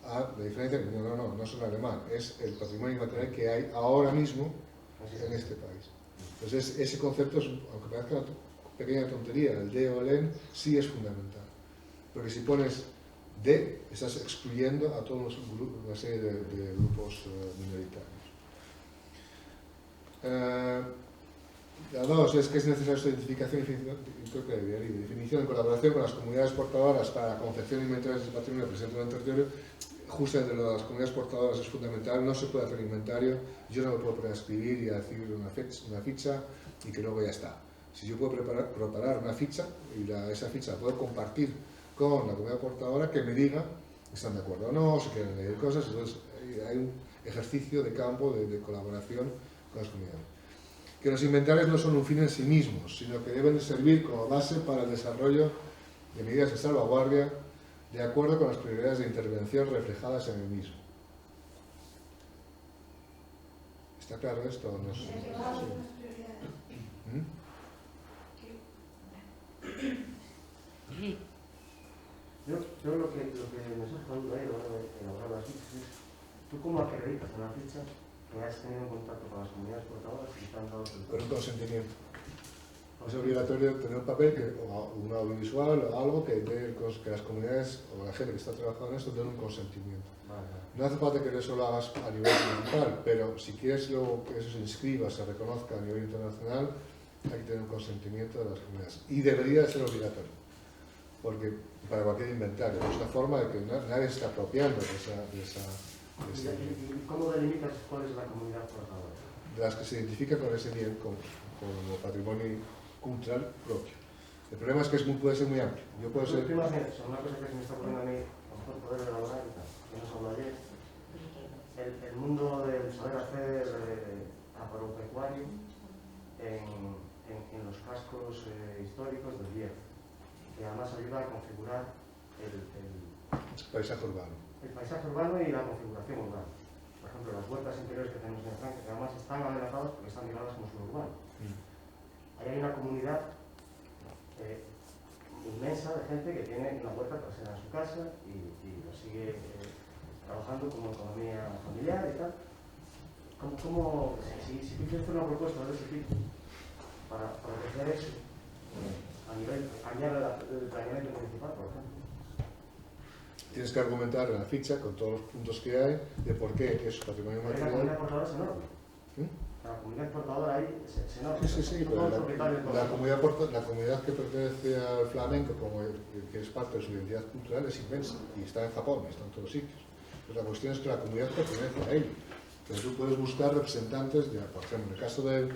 la diferencia que no es un alemán, es el patrimonio inmaterial que hay ahora mismo en este país. Entonces ese concepto, aunque parezca una pequeña tontería, el de o el en, sí es fundamental. Porque si pones de, estás excluyendo a todos una serie de grupos minoritarios. La 2 es que es necesaria su identificación y definición en colaboración con las comunidades portadoras para la confección de inventarios de patrimonio presente en el territorio. Justamente lo de las comunidades portadoras es fundamental, no se puede hacer inventario, yo no me puedo poner a escribir y a decir una ficha y que luego ya está. Si yo puedo preparar una ficha y esa ficha la puedo compartir con la comunidad portadora, que me diga si están de acuerdo o no, si quieren leer cosas, entonces hay un ejercicio de campo de colaboración con las comunidades. Que los inventarios no son un fin en sí mismos, sino que deben de servir como base para el desarrollo de medidas de salvaguardia de acuerdo con las prioridades de intervención reflejadas en el mismo. ¿Está claro esto o no? Sí. Yo lo que me surge una duda ahí a la hora de elaborar las fichas es, ¿tú cómo acreditas en la ficha que has tenido un contacto con las comunidades portadoras y te han dado el con un consentimiento? Es obligatorio tener un papel, o un audiovisual o algo que las comunidades o la gente que está trabajando en esto den un consentimiento. No hace falta que eso lo hagas a nivel municipal, pero si quieres luego que eso se inscriba, se reconozca a nivel internacional, hay que tener un consentimiento de las comunidades. Y debería ser obligatorio, porque para cualquier inventario es una forma de que nadie se está apropiando de esa ¿Y cómo delimitas cuál es la comunidad portadora? De las que se identifican con ese bien como patrimonio cultural propio. El problema es que puede ser muy amplio. Yo puedo ser... Una cosa que se me está poniendo a mí, a lo mejor poder elaborar, que nos habló ayer, el mundo del saber hacer agropecuario en los cascos históricos del Hierro, que además ayuda a configurar el paisaje urbano. El paisaje urbano y la configuración urbana. Por ejemplo, las huertas interiores que tenemos en Francia, que además están amenazadas porque están ligadas como suelo urbano. Ahí hay una comunidad inmensa de gente que tiene una huerta trasera en su casa y lo sigue trabajando como economía familiar y tal. Si tú quieres hacer una propuesta de ese tipo para proteger eso a nivel, cambiar el planeamiento municipal, por ejemplo, tienes que argumentar en la ficha con todos los puntos que hay de por qué es patrimonio material. La comunidad portadora es enorme. La comunidad portadora ahí es enorme. Sí, pero la comunidad que pertenece al flamenco, como que es parte de su identidad cultural, es inmensa y está en Japón, está en todos sitios. Pero la cuestión es que la comunidad pertenece a él. Entonces tú puedes buscar representantes, por ejemplo, en el caso del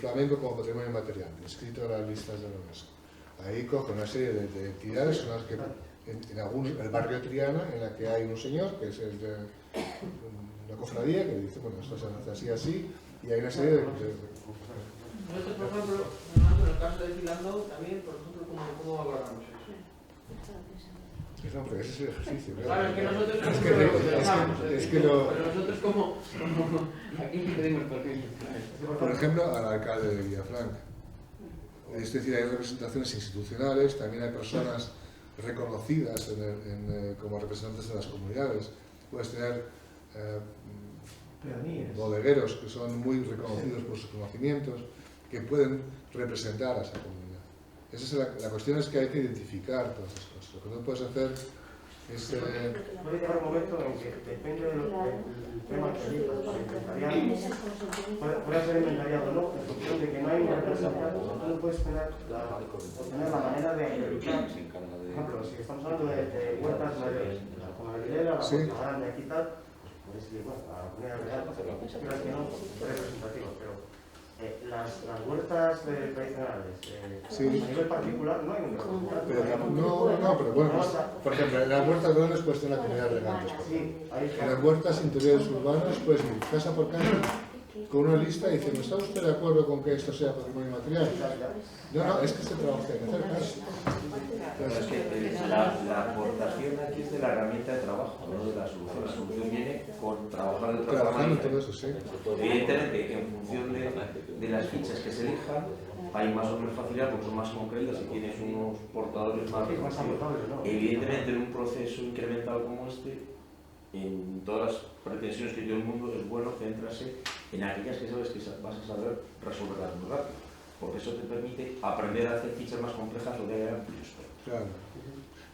flamenco como patrimonio inmaterial, inscrito en las listas de la UNESCO. Ahí coge una serie de entidades, son las que en el barrio Triana, en la que hay un señor, que es el de una cofradía, que dice, bueno, esto se hace así, así, y hay una serie de nosotros, por ejemplo, en el caso de Filando, también, por ejemplo, ¿cómo valoramos eso? No, pero ese es el ejercicio. Claro, es que nosotros pero nosotros como aquí pedimos permiso. Por ejemplo, al alcalde de Villafranca. Es decir, hay representaciones institucionales, también hay personas reconocidas como representantes de las comunidades. Puedes tener bodegueros que son muy reconocidos por sus conocimientos, que pueden representar a esa comunidad. Esa es la cuestión, es que hay que identificar todas esas cosas. Lo que no puedes hacer es... Puede llegar un momento en que depende del tema que elijas, puede ser inventariado o no, en función de que no hay un representante. Tú no puedes tener la manera de evitar, por ejemplo, si estamos hablando de huertas mayores, como la Vilera, la Puerta Grande, aquí tal, pues decir, bueno, la comunidad real, creo que no es representativo, pero las huertas tradicionales, a nivel particular, no hay un representante. Pero bueno, por ejemplo, en las huertas grandes puedes tener la comunidad de regantes. En las huertas interiores urbanas puedes ir casa por casa con una lista diciendo, ¿está usted de acuerdo con que esto sea patrimonio material? No, es que este trabajo hay que hacer caso. Es que la aportación aquí es de la herramienta de trabajo, no de la solución. La solución viene con trabajar de otra forma. Trabajando todo eso, sí. Evidentemente, en función de las fichas que se elijan, hay más o menos facilidad porque son más concretas y tienes unos portadores más reconocidos. Evidentemente, en un proceso incremental como este, en todas las pretensiones que tiene el mundo, es bueno centrarse en aquellas que sabes que vas a saber resolverlas muy rápido, porque eso te permite aprender a hacer fichas más complejas o de amplio espectro. Claro.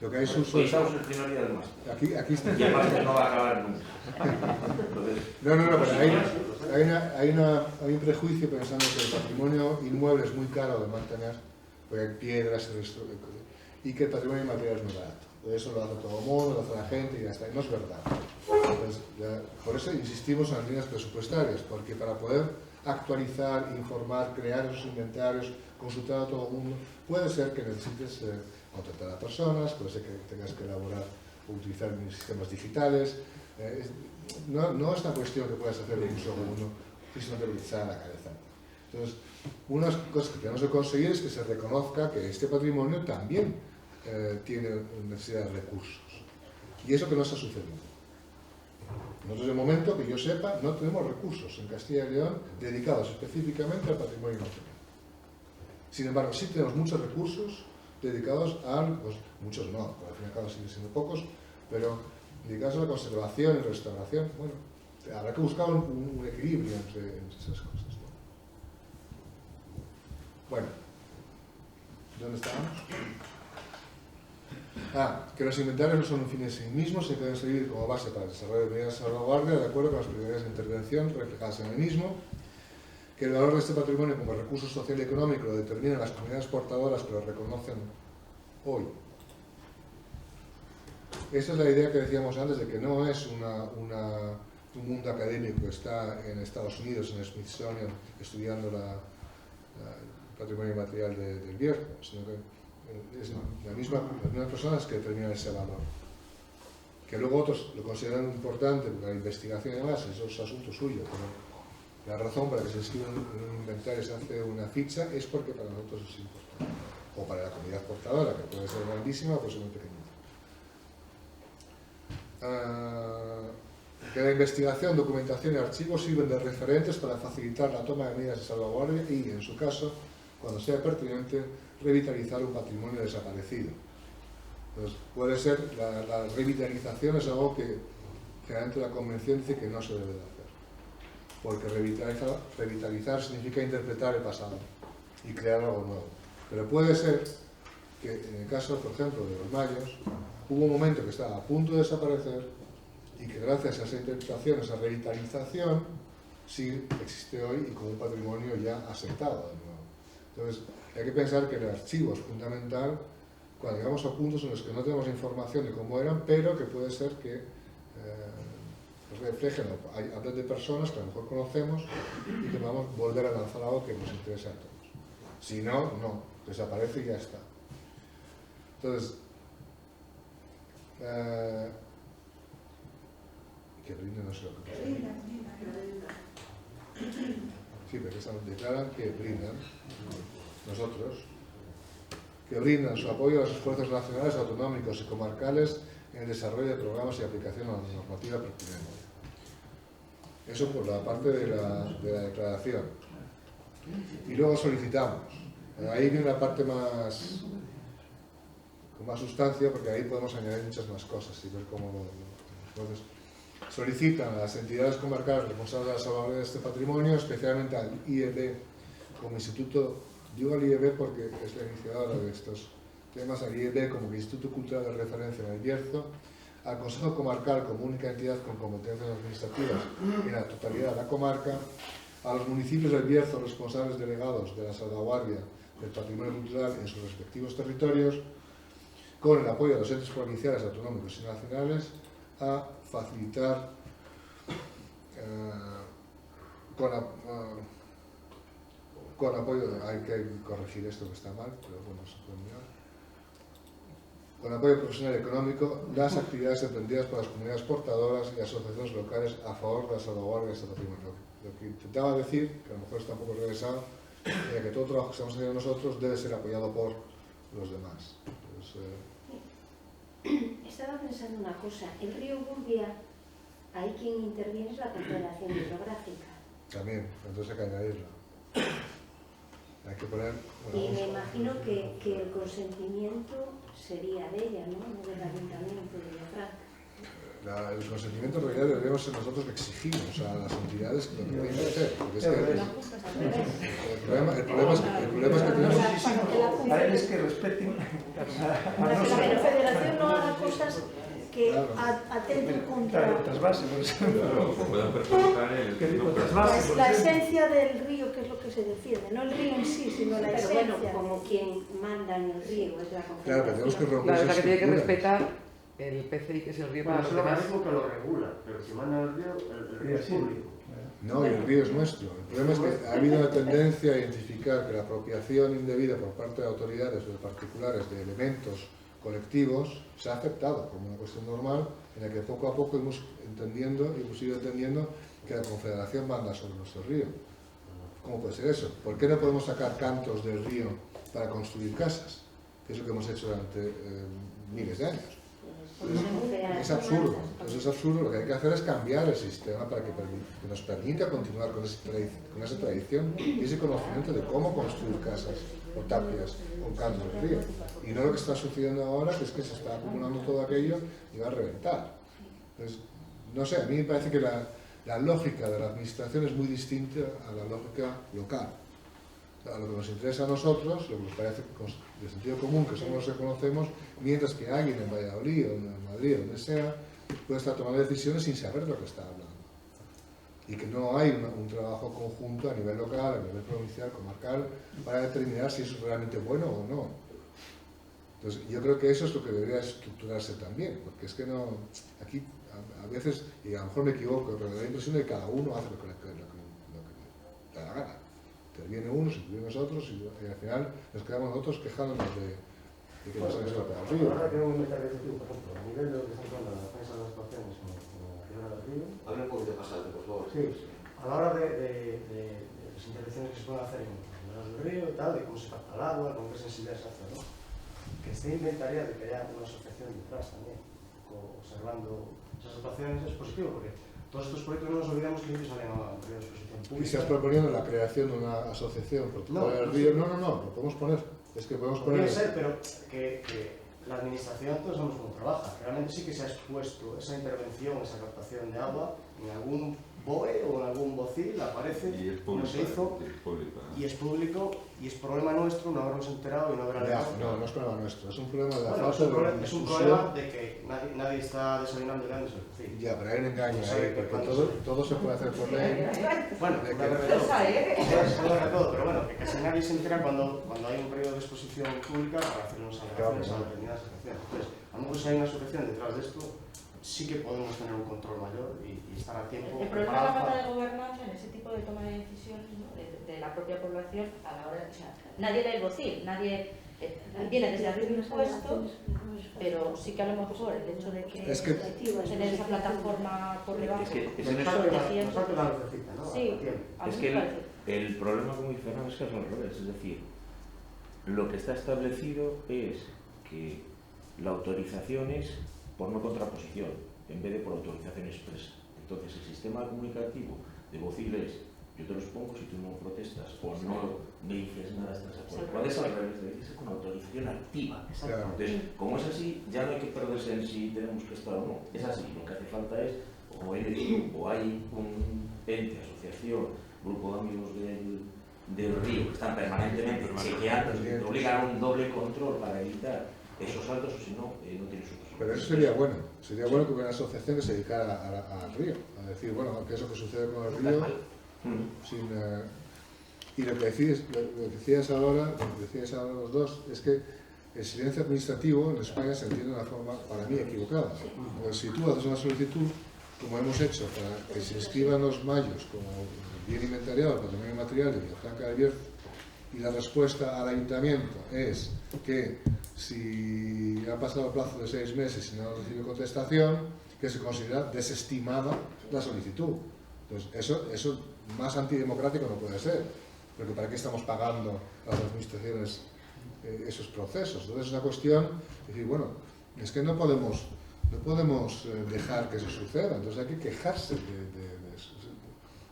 Lo que hay Hoy estamos en prioridad del máster. Aquí está. Y el máster no va a acabar nunca. Pero hay un prejuicio pensando que el patrimonio inmueble es muy caro de mantener, porque hay piedras y que el patrimonio inmaterial es muy barato. Eso lo hace todo el mundo, lo hace la gente y ya está. Y no es verdad. Entonces, por eso insistimos en las líneas presupuestarias, porque para poder actualizar, informar, crear esos inventarios, consultar a todo el mundo, puede ser que necesites contratar a personas, puede ser que tengas que elaborar o utilizar sistemas digitales. No es una cuestión que puedas hacer de un solo uno, sino que utilizar la cabeza. Entonces, una de las cosas que tenemos que conseguir es que se reconozca que este patrimonio también tiene necesidad de recursos. Y eso que no está sucediendo. Nosotros, de momento, que yo sepa, no tenemos recursos en Castilla y León dedicados específicamente al patrimonio natural. Sin embargo, sí tenemos muchos recursos dedicados a, pues, muchos no, al fin y al cabo siguen siendo pocos, pero dedicados a la conservación y restauración. Bueno, habrá que buscar un equilibrio entre esas cosas, ¿no? Bueno, ¿dónde estábamos? Que los inventarios no son un fin en sí mismos, se deben servir como base para el desarrollo de medidas de salvaguardia de acuerdo con las prioridades de intervención reflejadas en el mismo, que el valor de este patrimonio como recurso social y económico lo determinan las comunidades portadoras que lo reconocen hoy. Esa es la idea que decíamos antes de que no es un mundo académico que está en Estados Unidos, en el Smithsonian, estudiando el patrimonio material del Bierzo, sino que es las mismas personas que determinan ese valor. Que luego otros lo consideran importante porque la investigación y demás, eso es asunto suyo, pero la razón para que se escriba un inventario y se hace una ficha es porque para nosotros es importante. O para la comunidad portadora, que puede ser grandísima o puede ser muy pequeñita. Que la investigación, documentación y archivos sirven de referentes para facilitar la toma de medidas de salvaguardia y, en su caso, cuando sea pertinente, revitalizar un patrimonio desaparecido. Entonces, puede ser, la revitalización es algo que generalmente la Convención dice que no se debe de hacer, porque revitalizar significa interpretar el pasado y crear algo nuevo. Pero puede ser que en el caso, por ejemplo, de los mayos, hubo un momento que estaba a punto de desaparecer y que gracias a esa interpretación, esa revitalización, sí existe hoy y como un patrimonio ya asentado de nuevo. Entonces, hay que pensar que el archivo es fundamental cuando llegamos a puntos en los que no tenemos información de cómo eran, pero que puede ser que reflejen, hablen de personas que a lo mejor conocemos y que vamos a volver a lanzar algo que nos interesa a todos. Si no, no, desaparece y ya está. Entonces, que brinden, no sé lo que pasa. Sí, pero que declaran que brindan, nosotros, que brindan su apoyo a los esfuerzos nacionales, autonómicos y comarcales en el desarrollo de programas y aplicación a la normativa pertinente. Eso por la parte de la declaración. Y luego solicitamos. Ahí viene la parte más con más sustancia, porque ahí podemos añadir muchas más cosas y ver cómo. Entonces, solicitan a las entidades comarcales responsables de la salvaguardia de este patrimonio, especialmente al IEB como instituto. Digo al IEB porque es la iniciadora de estos temas, al IEB como Instituto Cultural de Referencia en el Bierzo, al Consejo Comarcal como única entidad con competencias administrativas en la totalidad de la comarca, a los municipios del Bierzo responsables delegados de la salvaguardia del patrimonio cultural en sus respectivos territorios, con el apoyo de los entes provinciales, autonómicos y nacionales, a facilitar con apoyo, hay que corregir esto que está mal, pero bueno, se puede mirar. Con apoyo profesional y económico, las actividades emprendidas por las comunidades portadoras y asociaciones locales a favor de la salvaguardia de este patrimonio. Lo que intentaba decir, que a lo mejor está un poco regresado, era que todo el trabajo que estamos haciendo nosotros debe ser apoyado por los demás. Entonces, estaba pensando una cosa, el río Gurbia, ahí quien interviene es la Confederación Hidrográfica. También, entonces hay que añadirlo. Hay que poner... Bueno, y me imagino que el consentimiento sería de ella, ¿no? No del Ayuntamiento de Villafranca. El consentimiento en realidad deberíamos ser nosotros que exigimos a las entidades que lo tienen que hacer. Porque es que el problema es que tenemos... A ver, es que respeten... Para que la Federación no haga cosas que atenten contra... otras bases, por ejemplo. Puedan perjudicar el... La esencia del río, que es lo que se defiende, no el río en sí, sino la esencia. Pero bueno, como quien manda en el río es la Confederación. Claro, pero tenemos que romper la que tiene que respetar el PCI, que es el río para los demás. Es lo que lo regula, pero si manda el río es público. No, y el río es nuestro. El problema es que ha habido una tendencia a identificar que la apropiación indebida por parte de autoridades o de particulares de elementos colectivos se ha aceptado como una cuestión normal, en la que poco a poco hemos ido entendiendo que la Confederación manda sobre nuestro río. ¿Cómo puede ser eso? ¿Por qué no podemos sacar cantos del río para construir casas? Que es lo que hemos hecho durante miles de años. Es absurdo. Entonces es absurdo. Lo que hay que hacer es cambiar el sistema para que nos permita continuar con esa tradición y ese conocimiento de cómo construir casas o tapias con cantos del río. Y no lo que está sucediendo ahora, que es que se está acumulando todo aquello y va a reventar. Entonces, no sé, a mí me parece que la lógica de la administración es muy distinta a la lógica local. A lo que nos interesa a nosotros, lo que nos parece de sentido común, que somos los que conocemos, mientras que alguien en Valladolid o en Madrid, donde sea, puede estar tomando decisiones sin saber lo que está hablando. Y que no hay un trabajo conjunto a nivel local, a nivel provincial, comarcal, para determinar si eso es realmente bueno o no. Entonces, yo creo que eso es lo que debería estructurarse también, porque es que no... Aquí, a veces, y a lo mejor me equivoco, pero da la impresión de que cada uno hace lo que le da la gana. Interviene uno, se intervienen nosotros y al final nos quedamos nosotros quejándonos de que nos han explotado el río. Ahora que no me meter por ejemplo, a nivel de lo que están hablando de la defensa de las estaciones como la Ribera del Río. Habla un poquito más alto, por favor. Sí, a la hora de las intervenciones que se pueden hacer en la Ribera del Río y tal, de cómo se capta el agua, con qué sensibilidad se hace, ¿no? Que se inventaría de que haya una asociación detrás también, observando esas actuaciones es positivo, porque todos estos proyectos no nos olvidamos que ellos salen a la exposición pública. Y estás proponiendo la creación de una asociación protectora del río. No, lo podemos poner. Es que podemos poner... Puede ser, pero que la administración, todos sabemos cómo trabaja. Realmente sí que se ha expuesto esa intervención, esa captación de agua en algún BOE o en algún BOCIL, aparece, y es público, no se hizo, y es público, y es problema nuestro no habernos enterado y no haber alertado. No es problema nuestro, es un problema de la falta de es un problema de que nadie está desayunando y dándose el cocido. Ya, pero hay un engaño ahí, porque todo se puede hacer por ley. Bueno, todo, pero bueno, que casi nadie se entera cuando hay un periodo de exposición pública para hacer unas alegaciones a determinadas asociaciones. Entonces, a lo mejor si hay una asociación detrás de esto, sí que podemos tener un control mayor y estar a tiempo. El problema es la falta de gobernanza en ese tipo de toma de decisiones, ¿no? de la propia población a la hora de... O sea, nadie da el bocín, nadie viene desde arriba impuestos, pero sí que a lo mejor el hecho de que tener esa plataforma por debajo... Es que el problema, como dice Fernando, es que es al revés. Es decir, lo que está establecido es que la autorización es por no contraposición, en vez de por autorización expresa. Entonces, el sistema comunicativo de Vocil es: yo te los pongo si tú no protestas o no me dices nada, estás de acuerdo. Cuando es al revés, le dices con autorización activa. Entonces, como es así, ya no hay que perderse en si tenemos que estar o no. Es así, lo que hace falta es, o hay un ente, asociación, grupo de amigos del río que están permanentemente chequeando, que obligan a un doble control para evitar esos saltos, o si no, no tiene su caso. Pero eso sería bueno que hubiera una asociación que se dedicara al río, a decir, bueno, que eso que sucede con el río, y lo que decías ahora los dos, es que el silencio administrativo en España se entiende de una forma, para mí, equivocada. Porque si tú haces una solicitud, como hemos hecho, para que se inscriban los mayos como bien inventariado, patrimonio material de Villafranca del Bierzo, y la respuesta al ayuntamiento es que si ha pasado el plazo de 6 meses y no recibe contestación, que se considera desestimada la solicitud. Entonces, eso más antidemocrático no puede ser, porque ¿para qué estamos pagando a las administraciones esos procesos? Entonces es una cuestión de decir, bueno, es que no podemos dejar que eso suceda, entonces hay que quejarse de eso.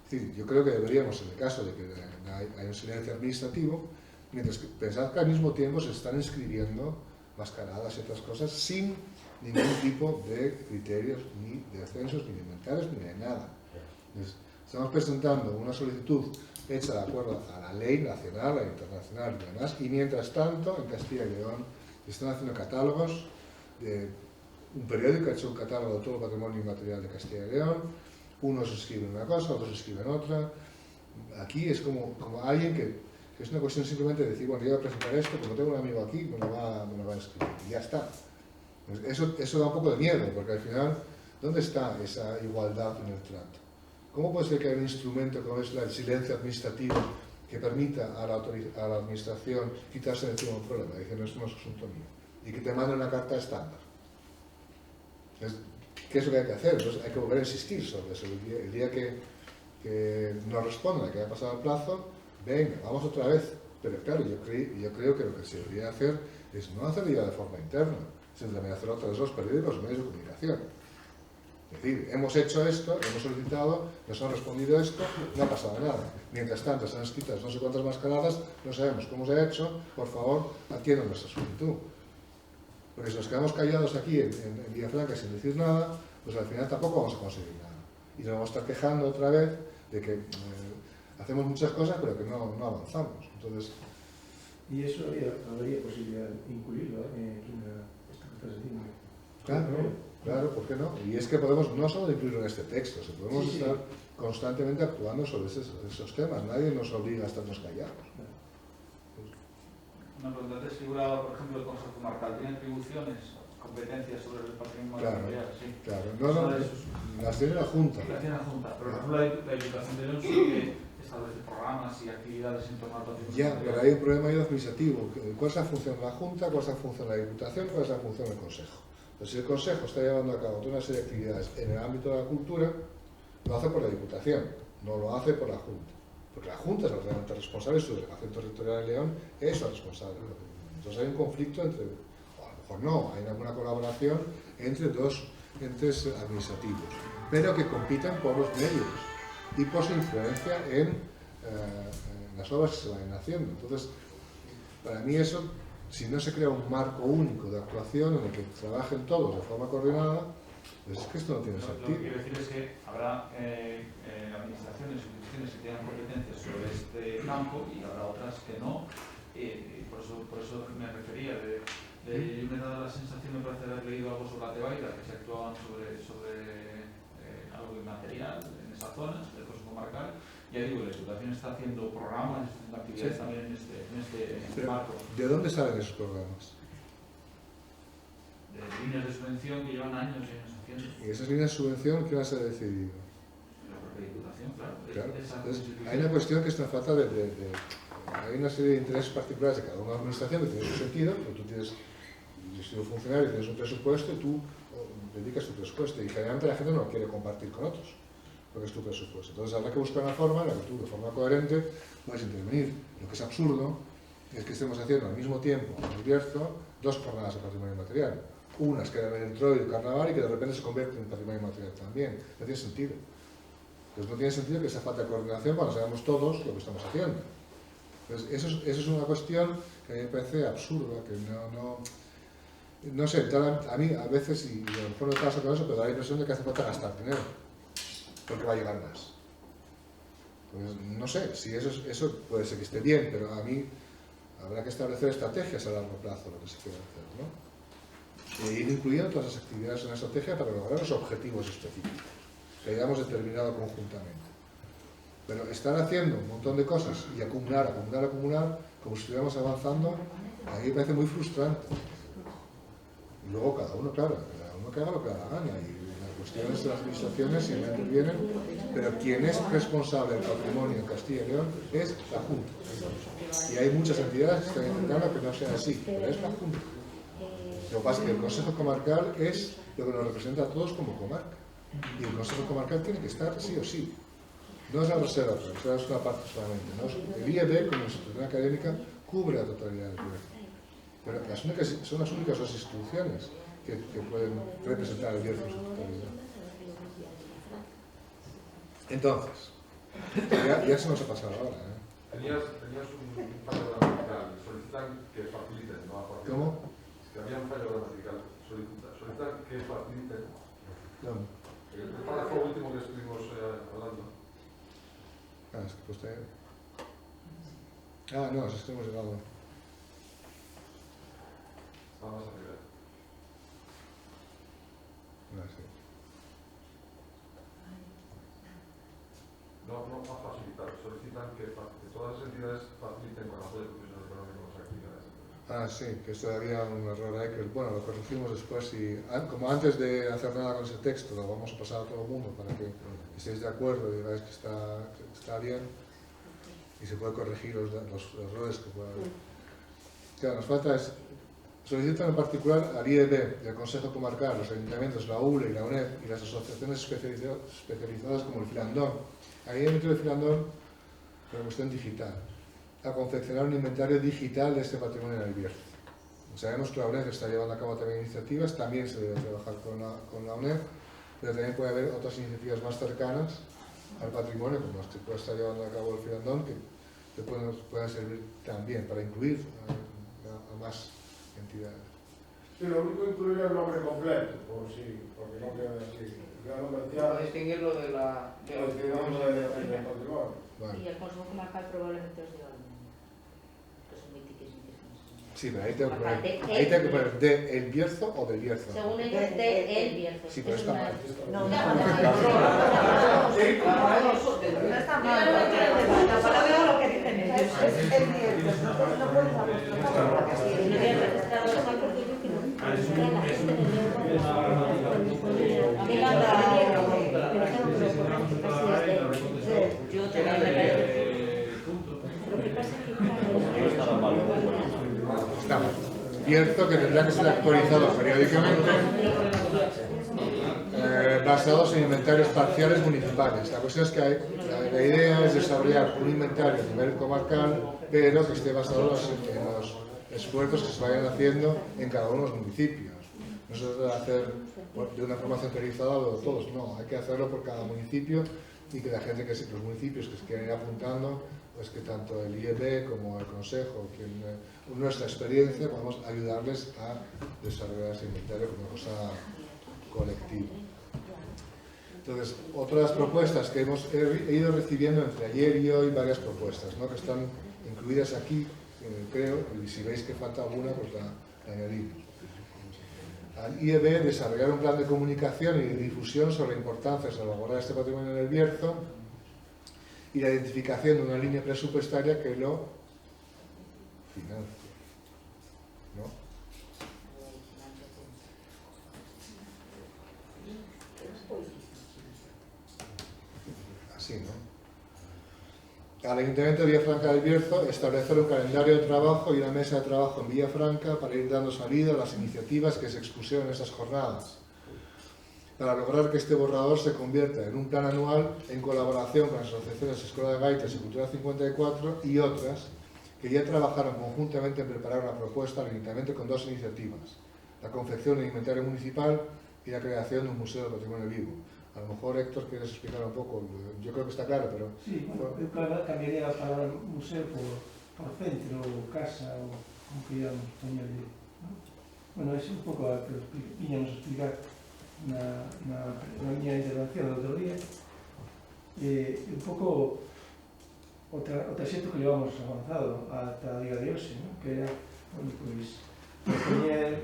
Es decir, yo creo que deberíamos, en el caso de que hay un silencio administrativo, mientras que pensad que al mismo tiempo se están inscribiendo mascaradas y otras cosas sin ningún tipo de criterios, ni de ascensos, ni de inventarios, ni de nada. Entonces, estamos presentando una solicitud hecha de acuerdo a la ley nacional, a la internacional y demás, y mientras tanto, en Castilla y León, están haciendo catálogos de un periódico ha hecho un catálogo de todo el patrimonio inmaterial de Castilla y León, unos escriben una cosa, otros escriben otra. Aquí es como alguien que es una cuestión simplemente de decir, bueno, yo voy a presentar esto, como tengo un amigo aquí, me lo va a escribir, y ya está. Eso da un poco de miedo, porque al final, ¿dónde está esa igualdad en el trato? ¿Cómo puede ser que haya un instrumento como es el silencio administrativo que permita a la administración quitarse de encima un problema? Dice, no, esto no es asunto mío. Y que te mande una carta estándar. ¿Qué es lo que hay que hacer? Entonces hay que volver a insistir sobre eso. El día que no responda, que haya pasado el plazo, venga, vamos otra vez. Pero claro, yo creo que lo que se debería hacer es no hacerlo ya de forma interna, sino también hacerlo a través de los periódicos, los medios de comunicación. Es decir, hemos hecho esto, hemos solicitado, nos han respondido esto, no ha pasado nada. Mientras tanto, están escritas no sé cuántas mascaradas, no sabemos cómo se ha hecho, por favor, atiendan nuestra solicitud. Porque si nos quedamos callados aquí en Villafranca sin decir nada, pues al final tampoco vamos a conseguir nada. Y nos vamos a estar quejando otra vez de que hacemos muchas cosas pero que no avanzamos. Entonces, y eso habría posibilidad de incluirlo en esto que estás diciendo. Claro, ¿por qué no? Y es que podemos no solo incluirlo en este texto, podemos estar constantemente actuando sobre esos temas. Nadie nos obliga a estarnos callados. Una pregunta, ¿te figuraba, por ejemplo, el Consejo Comarcal? ¿Tiene atribuciones, competencias sobre el patrimonio material? Sí. Claro, no, las tiene la Junta. Las tiene la Junta, pero por ejemplo la Diputación de León sí que establece programas y actividades en torno al patrimonio material. Ya, pero hay un problema ahí administrativo. ¿Cuál es la función de la Junta? ¿Cuál es la función de la Diputación? ¿Cuál es la función del Consejo? Entonces, si el Consejo está llevando a cabo toda una serie de actividades en el ámbito de la cultura, lo hace por la Diputación, no lo hace por la Junta. Porque la Junta es la realmente responsable, su delegación territorial de León es la responsable. Entonces hay un conflicto entre, o a lo mejor no, hay alguna colaboración entre dos entes administrativos, pero que compiten por los medios y por su influencia en las obras que se vayan haciendo. Entonces, para mí eso, si no se crea un marco único de actuación en el que trabajen todos de forma coordinada, pues es que esto no tiene sentido. Lo que quiero decir es que habrá administraciones o instituciones que tengan competencias sobre este campo y habrá otras que no. Por eso me refería. Yo me he dado la sensación, me parece haber leído algo sobre la Tebaida, que se actuaban sobre algo inmaterial en esa zona, del Consejo Comarcal. Ya digo, la Diputación está haciendo programas, está haciendo actividades también en este marco. ¿De dónde salen esos programas? líneas de subvención que llevan años y años haciendo. ¿Y esas líneas de subvención qué las ha decidido? La propia Diputación, claro. Entonces, hay una cuestión que es una falta hay una serie de intereses particulares de cada una administración que tiene su sentido, pero tú tienes un funcionario, tienes un presupuesto y tú dedicas tu presupuesto, y generalmente la gente no lo quiere compartir con otros, porque es tu presupuesto. Entonces habrá que buscar una forma en la que tú, de forma coherente, puedes intervenir. Lo que es absurdo es que estemos haciendo al mismo tiempo en el Bierzo 2 jornadas de patrimonio inmaterial. Unas que eran el Troy y el Carnaval y que de repente se convierten en patrimonio inmaterial también. No tiene sentido. Entonces no tiene sentido que esa falta de coordinación cuando sabemos todos lo que estamos haciendo. Entonces eso es una cuestión que a mí me parece absurda, que no sé, a mí a veces, y a lo mejor no pasa con eso, pero da la impresión de que hace falta gastar dinero, porque va a llegar más. Pues no sé, si eso puede ser que esté bien, pero a mí habrá que establecer estrategias a largo plazo, lo que se quiere hacer, ¿no? E ir incluyendo todas las actividades en la estrategia para lograr los objetivos específicos que hayamos determinado conjuntamente. Pero estar haciendo un montón de cosas y acumular, como si estuviéramos avanzando, a mí me parece muy frustrante. Y luego cada uno, claro, cada uno que haga lo que da la gana. Y las cuestiones de las administraciones siempre vienen, pero quien es responsable del patrimonio en Castilla y León es la Junta. Y hay muchas entidades que están intentando que no sea así, pero es la Junta. Lo que pasa es que el Consejo Comarcal es lo que nos representa a todos como comarca. Y el Consejo Comarcal tiene que estar sí o sí. No es la reserva es una parte solamente. ¿No? El IEB, como institución académica, cubre la totalidad del proyecto. Pero son las únicas dos instituciones que pueden representar el Bierzo en su totalidad. Entonces, ya se nos ha pasado ahora. Tenías un fallo gramatical, solicitan que faciliten, no aporten. ¿Cómo? Que había un fallo gramatical, solicitan que faciliten. ¿Dónde? El párrafo último que estuvimos hablando. Es que usted... no, es que hemos llegado. Vamos a ver. Sí. No a facilitar, solicitan que todas las entidades faciliten con apoyo profesional económico las actividades. Sí, que esto había un error ahí, que bueno, lo corregimos después y como antes de hacer nada con ese texto lo vamos a pasar a todo el mundo para que estéis de acuerdo y digáis que está bien y se puede corregir los errores que pueda haber. Claro, nos falta es solicitan en particular al IEB, el Consejo Comarcal, los ayuntamientos, la ULE y la UNED y las asociaciones especializadas como el Filandón. Ahí dentro del Filandón, la cuestión digital, a confeccionar un inventario digital de este patrimonio en el Bierzo. Sabemos que la UNED está llevando a cabo también iniciativas, también se debe trabajar con la UNED, pero también puede haber otras iniciativas más cercanas al patrimonio, como las que puede estar llevando a cabo el Filandón, que puedan servir también para incluir a más entidades. Sí, lo único incluir el nombre completo, porque no queda así. Para distinguirlo de la... del patrimonio. Vale. Y el Consejo Comarcal probablemente os diga lo mismo, que son mitiquísimos. Sí, pero ahí tengo que poner de el Bierzo o del Bierzo. Según ellos, de el Bierzo. Sí, pero está mal. No está mal. La palabra lo que dicen ellos es el Bierzo. Entonces no puedes apostar por la Castilla. Yo también me parece. Está mal. Bierzo que tendrá que ser actualizado periódicamente, basados en inventarios parciales municipales. La cuestión es que la idea es desarrollar un inventario a nivel comarcal, pero que esté basado en los esfuerzos que se vayan haciendo en cada uno de los municipios. No se trata de hacer de una forma centralizada lo de todos, no, hay que hacerlo por cada municipio y que la gente, los municipios que se quieran ir apuntando, pues que tanto el IEB como el Consejo, nuestra experiencia, podamos ayudarles a desarrollar ese inventario como una cosa colectiva. Entonces, otras propuestas que he ido recibiendo entre ayer y hoy, varias propuestas, ¿no?, que están incluidas aquí, creo, y si veis que falta alguna, pues la añadimos. Al IEB desarrollar un plan de comunicación y de difusión sobre la importancia de salvaguardar este patrimonio en el Bierzo y la identificación de una línea presupuestaria que lo financie, ¿no? así, ¿no? Al Ayuntamiento de Villafranca del Bierzo establecer un calendario de trabajo y una mesa de trabajo en Villafranca para ir dando salida a las iniciativas que se expusieron en esas jornadas, para lograr que este borrador se convierta en un plan anual en colaboración con las asociaciones Escuela de Gaitas y Cultura 54 y otras que ya trabajaron conjuntamente en preparar una propuesta al Ayuntamiento con dos iniciativas: la confección de un inventario municipal y la creación de un museo de patrimonio vivo. A lo mejor, Héctor, quieres explicar un poco. Yo creo que está claro, pero... Sí, bueno, eu cambiaría a palabra museo por centro, ou casa, ou como queríamos poñerle, ¿no? Bueno, é un pouco a que viñamos a explicar na miña intervención do outro día. Un pouco o traxecto que levamos avanzado ata a día de hoxe, ¿no? Que era, bueno, pois, poñer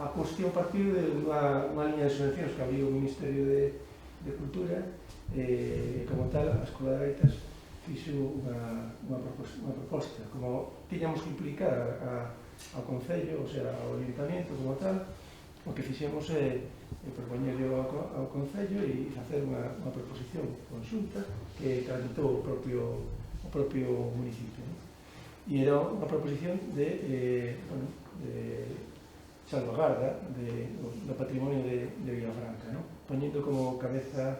a cuestión partiu de unha liña de subvencións que había o Ministerio de Cultura, como tal, a Escola de Gaitas fixo unha proposta. Como tiñamos que implicar ao Concello, ou sea, ao Ayuntamiento como tal, o que fixemos é propoñerle ao Concello e facer unha proposición consulta que tramitou o propio municipio, ¿no? E era unha proposición de salvaguarda do patrimonio de Villafranca, ¿no? Poñendo como cabeza,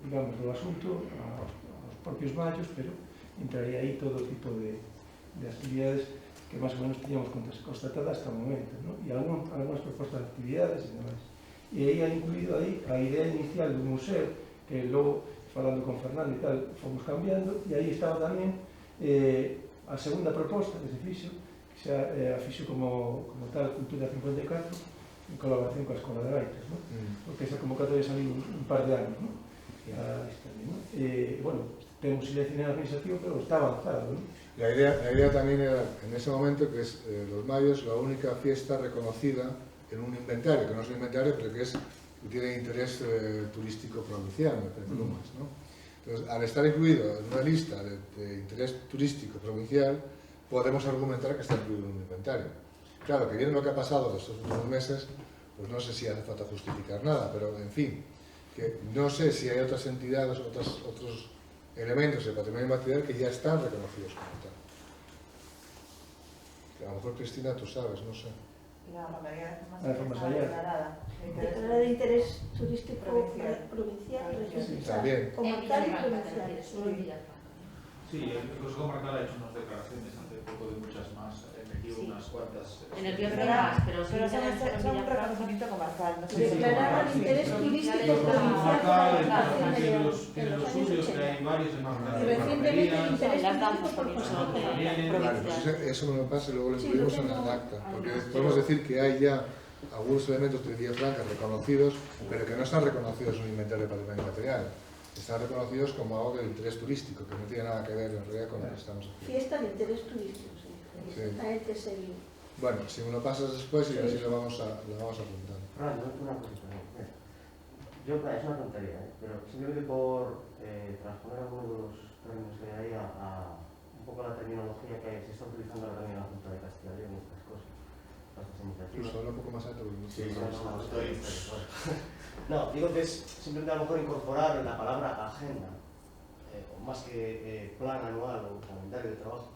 digamos, do asunto aos propios vallos, pero entraría aí todo tipo de actividades que máis ou menos tiñamos constatadas hasta o momento, ¿no? E algunhas propostas de actividades e demais. E aí ha incluído aí a idea inicial do museo, que logo, falando con Fernando e tal, fomos cambiando, e aí estaba tamén a segunda proposta que se fixo, que xa a fixo como tal Cultura 54 en colaboración coa Escola de Gaitas, ¿no? Porque esa convocatoria saliu un par de anos, ¿no? Bueno, temos silencio administrativo, pero está avanzado, ¿no? La idea también era, en ese momento, que es los mayos la única fiesta reconocida en un inventario, que no es un inventario, pero que tiene interés turístico provincial, me parece, ¿no? Entonces, al estar incluido en una lista de interés turístico provincial, podemos argumentar que está incluido en un inventario. Claro, que viendo lo que ha pasado estos últimos meses, pues no sé si hace falta justificar nada, pero en fin, que no sé si hay otras entidades, otros elementos del patrimonio material que ya están reconocidos como tal. Que a lo mejor, Cristina, tú sabes, no sé. La romería declarada de interés turístico provincial, también. comarcal y provincial. Sí, el Consejo Comarcal ha hecho unas declaraciones hace poco de muchas más, he metido unas cuantas. En el Bierzo más, pero son un reconocimiento comarcal. Declaraban interés turístico provincial. Tiene los suyos, que hay varios en recientemente interés turístico Vale, pues eso me lo pasa y luego lo incluimos en la acta, porque podemos decir que hay ya algunos elementos de Villafranca reconocidos, pero que no están reconocidos en un inventario de patrimonio material. Están reconocidos como algo de interés turístico, que no tiene nada que ver en realidad con lo que estamos haciendo. Fiesta de interés turístico, sí. Bueno, si me lo pasas después y así lo vamos apuntando. Una cosita, yo, es una tontería, pero simplemente por transponer algunos de los términos que hay a un poco la terminología que se está utilizando ahora también en la Junta de Castilla y León y estas cosas, estas iniciativas. Habla un poco más alto. Sí, no, digo que es simplemente a lo mejor incorporar la palabra agenda, o más que plan anual o calendario de trabajo,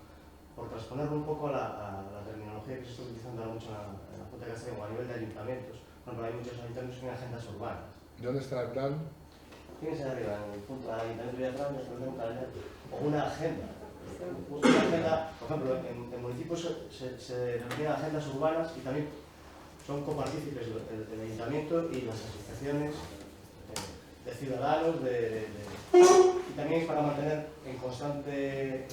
por transponerlo un poco a la terminología que se está utilizando ahora mucho en la Junta de Castilla y León a nivel de ayuntamientos. Por ejemplo, hay muchos ayuntamientos que tienen agendas urbanas. ¿Dónde está el plan? Tienes ahí arriba, en el punto del ayuntamiento de Villafranca, un calendario o una agenda. Una agenda, por ejemplo, en municipios se denominan agendas urbanas y también son copartícipes el ayuntamiento y las asociaciones de ciudadanos y también es para mantener en constante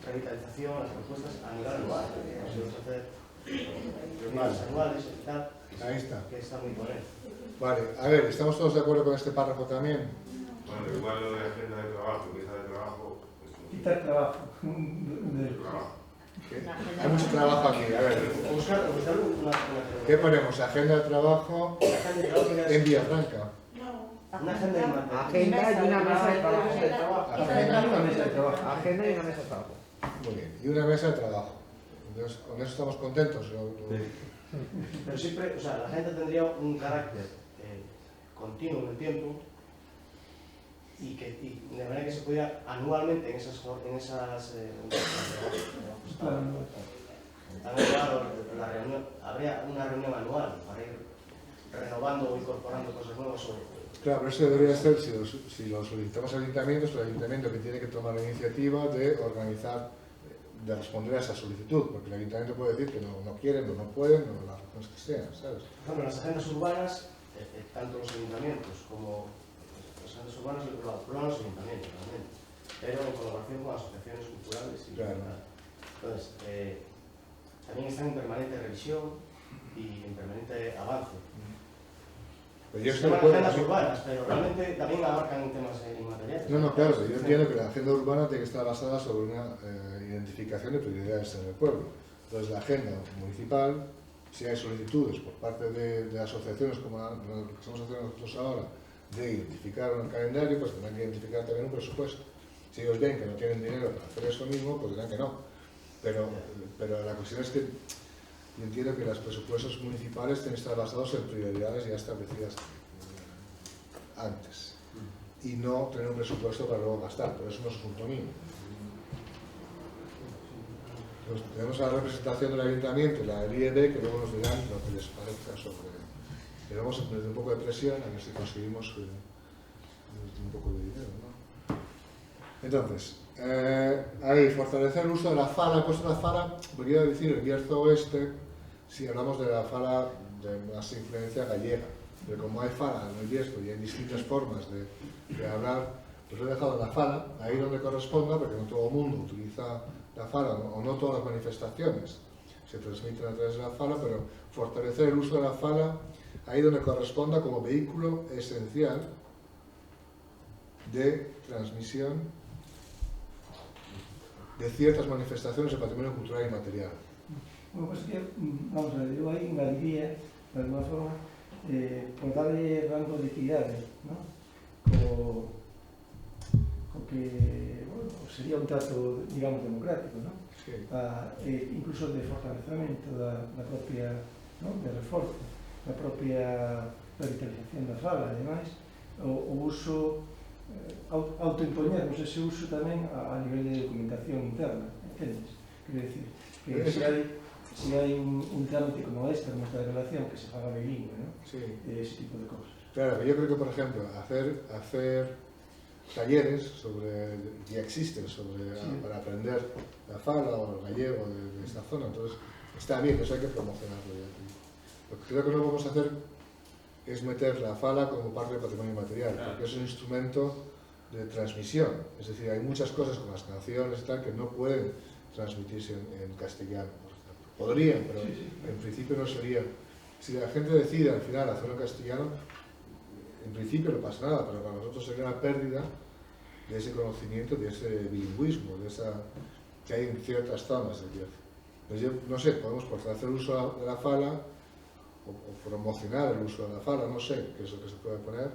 revitalización las propuestas a nivel anual. Podemos hacer reuniones anuales y tal. Ahí está. Que está muy bueno. Vale, a ver, ¿estamos todos de acuerdo con este párrafo también? Bueno, igual lo de agenda de trabajo, mesa de trabajo. Quitar trabajo. Hay mucho trabajo aquí, a ver. ¿Qué ponemos? ¿Agenda de trabajo en Villafranca? Una agenda y una mesa de trabajo. Agenda y una mesa de trabajo. Agenda y una mesa de trabajo. Muy bien, y una mesa de trabajo. Entonces, ¿con eso estamos contentos? Pero siempre, o sea, la agenda tendría un carácter continuo en el tiempo y de manera que se pudiera anualmente en esas habría una reunión anual para ir renovando o incorporando cosas nuevas. Claro, pero eso debería ser, si lo solicitamos al ayuntamiento, es el ayuntamiento que tiene que tomar la iniciativa de organizar, de responder a esa solicitud, porque el ayuntamiento puede decir que no quieren o no pueden, o las razones que sean, ¿sabes? Por ejemplo, las agendas urbanas, tanto los ayuntamientos como las agendas urbanas lo aprueban los ayuntamientos realmente, pero en colaboración con asociaciones culturales y claro. Entonces, también están en permanente revisión y en permanente avance. Pero yo se llaman agendas urbanas, pero realmente también abarcan temas inmateriales. No, claro, yo entiendo que la agenda urbana tiene que estar basada sobre una identificación de prioridades en el pueblo. Entonces, la agenda municipal, si hay solicitudes por parte de asociaciones como lo que estamos haciendo nosotros ahora, de identificar un calendario, pues tendrán que identificar también un presupuesto. Si ellos ven que no tienen dinero para hacer eso mismo, pues dirán que no. Pero la cuestión es que yo entiendo que los presupuestos municipales tienen que estar basados en prioridades ya establecidas antes y no tener un presupuesto para luego gastar, pero eso no es asunto mío. Pues tenemos a la representación del ayuntamiento y la del IED que luego nos dirán lo que les parezca sobre... Debemos poner un poco de presión a ver si conseguimos un poco de dinero, ¿no? Entonces, ahí, fortalecer el uso de la fala. He puesto la fala, porque quiero decir el Bierzo Oeste, si hablamos de la fala de más influencia gallega, pero como hay fala en el Bierzo y hay distintas formas de hablar, pues he dejado la fala ahí donde corresponda, porque no todo el mundo utiliza la fala, o no todas las manifestaciones se transmiten a través de la fala, pero fortalecer el uso de la fala ahí donde corresponda como vehículo esencial de transmisión de ciertas manifestaciones de patrimonio cultural y material. Bueno, pues que, vamos a ver, yo ahí engadiría, de alguna forma, por darle rango de equidade, ¿no? Co que, bueno, sería un trato, digamos, democrático, ¿no? Sí. Incluso de fortalecemento da propia, ¿no? De reforzo, da propia revitalización da fala, ademais, o uso, autoimpoñernos ese uso tamén a nivel de documentación interna, entendes? Quero dicir, que si hai un trámite como este en nuestra relación que se faga bilingüe, ¿no? Sí. Ese tipo de cosas. Claro, yo creo que, por ejemplo, hacer talleres sobre, ya existen, sobre, sí, para aprender la fala o el gallego de esta zona, entonces está bien, eso hay que promocionarlo ya. Lo que creo que no vamos a hacer es meter la fala como parte del patrimonio material, porque es un instrumento de transmisión, es decir, hay muchas cosas como las canciones y tal que no pueden transmitirse en castellano, por ejemplo. Podrían, pero en principio no sería. Si la gente decide al final hacerlo en castellano, en principio no pasa nada, pero para nosotros sería una pérdida de ese conocimiento, de ese bilingüismo, de esa que hay en ciertas zonas del Bierzo. Pues yo no sé, podemos fortalecer el uso de la fala o promocionar el uso de la fala, no sé qué es lo que se puede poner.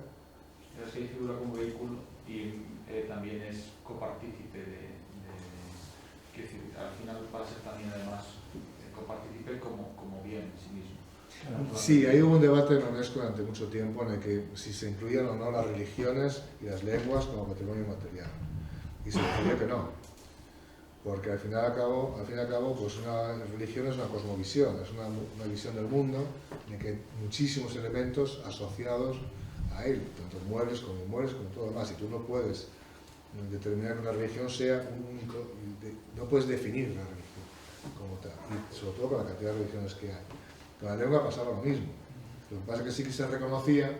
Es que figura como vehículo y también es copartícipe quiero decir, al final va a ser también además copartícipe como bien en sí mismo. Sí, hay hubo un debate en UNESCO durante mucho tiempo en el que si se incluían o no las religiones y las lenguas como patrimonio material. Y se decidió que no. Porque al fin y al cabo, pues una religión es una cosmovisión, es una visión del mundo en el que hay muchísimos elementos asociados a él, tanto muebles como todo lo demás. Y tú no puedes determinar que una religión sea único, no puedes definir la religión como tal, y sobre todo con la cantidad de religiones que hay. Con la lengua pasaba lo mismo. Lo que pasa es que sí que se reconocía,